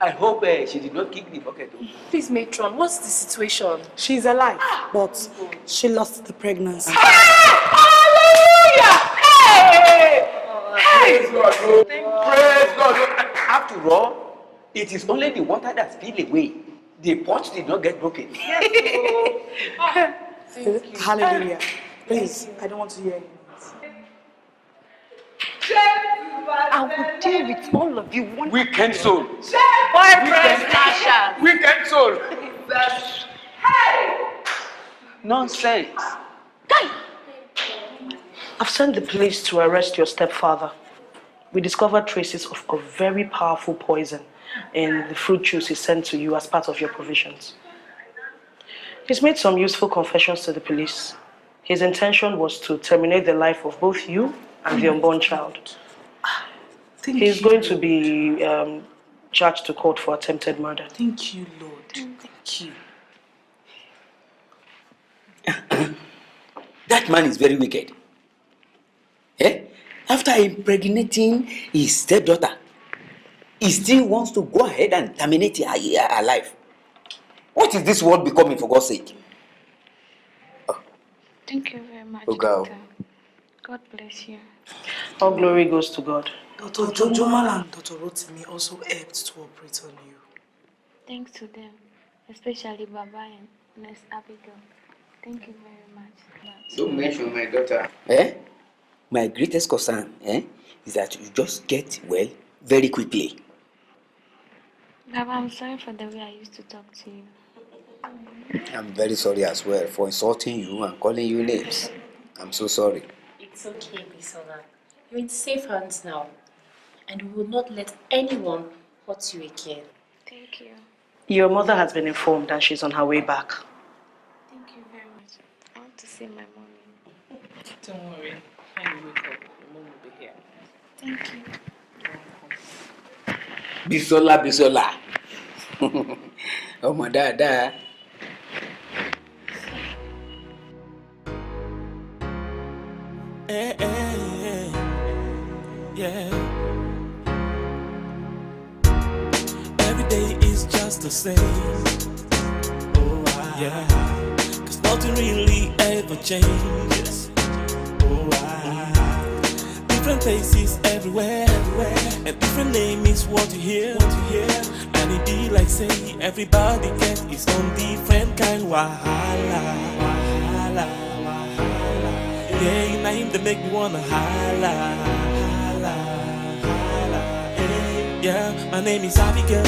S11: I hope she did not kick the bucket.
S9: Please, matron, what's the situation?
S10: She's alive, but she lost the pregnancy.
S11: Hallelujah! Hey! Praise God, oh. Praise God. After all, it is only the water that spilled away. The pot did not get broken.
S10: Hallelujah. Please, I don't want to hear you.
S12: I will deal with all of you one.
S11: Weekend soul.
S12: Boyfriend snatcher.
S11: Weekend soul. Nonsense.
S3: I've sent the police to arrest your stepfather. We discovered traces of a very powerful poison in the fruit juice he sent to you as part of your provisions. He's made some useful confessions to the police. His intention was to terminate the life of both you and the unborn child. He's going to be charged to court for attempted murder.
S10: Thank you, Lord. Thank you.
S2: That man is very wicked. After impregnating his stepdaughter, he still wants to go ahead and terminate her life. What is this world becoming, for God's sake?
S9: Thank you very much,
S2: God.
S9: Doctor. God bless you.
S3: All glory goes to God.
S10: Dr. Jomal and Dr. Rotimi also helped to operate on you.
S9: Thanks to them, especially Baba and Miss Abigail. Thank you very much.
S2: Don't mention my daughter. My greatest concern is that you just get well very quickly.
S9: Baba, I'm sorry for the way I used to talk to you.
S2: I'm very sorry as well for insulting you and calling you names. I'm so sorry.
S14: It's okay, Bisola. You're in safe hands now. And we will not let anyone hurt you again.
S9: Thank you.
S3: Your mother has been informed and she's on her way back.
S9: Thank you very much. I want to see my mommy.
S10: Don't worry. When you wake up, your mom will be here.
S9: Thank you.
S2: Bisola. Oh my dad.
S15: Yeah. Every day is just the same. Oh, yeah. 'Cause nothing really ever changes. Oh, different faces everywhere. A different name is what you hear. And it be like say everybody get his own different kind wahala. Yeah, your name that make me wanna holla. Yeah, my name is Abigail.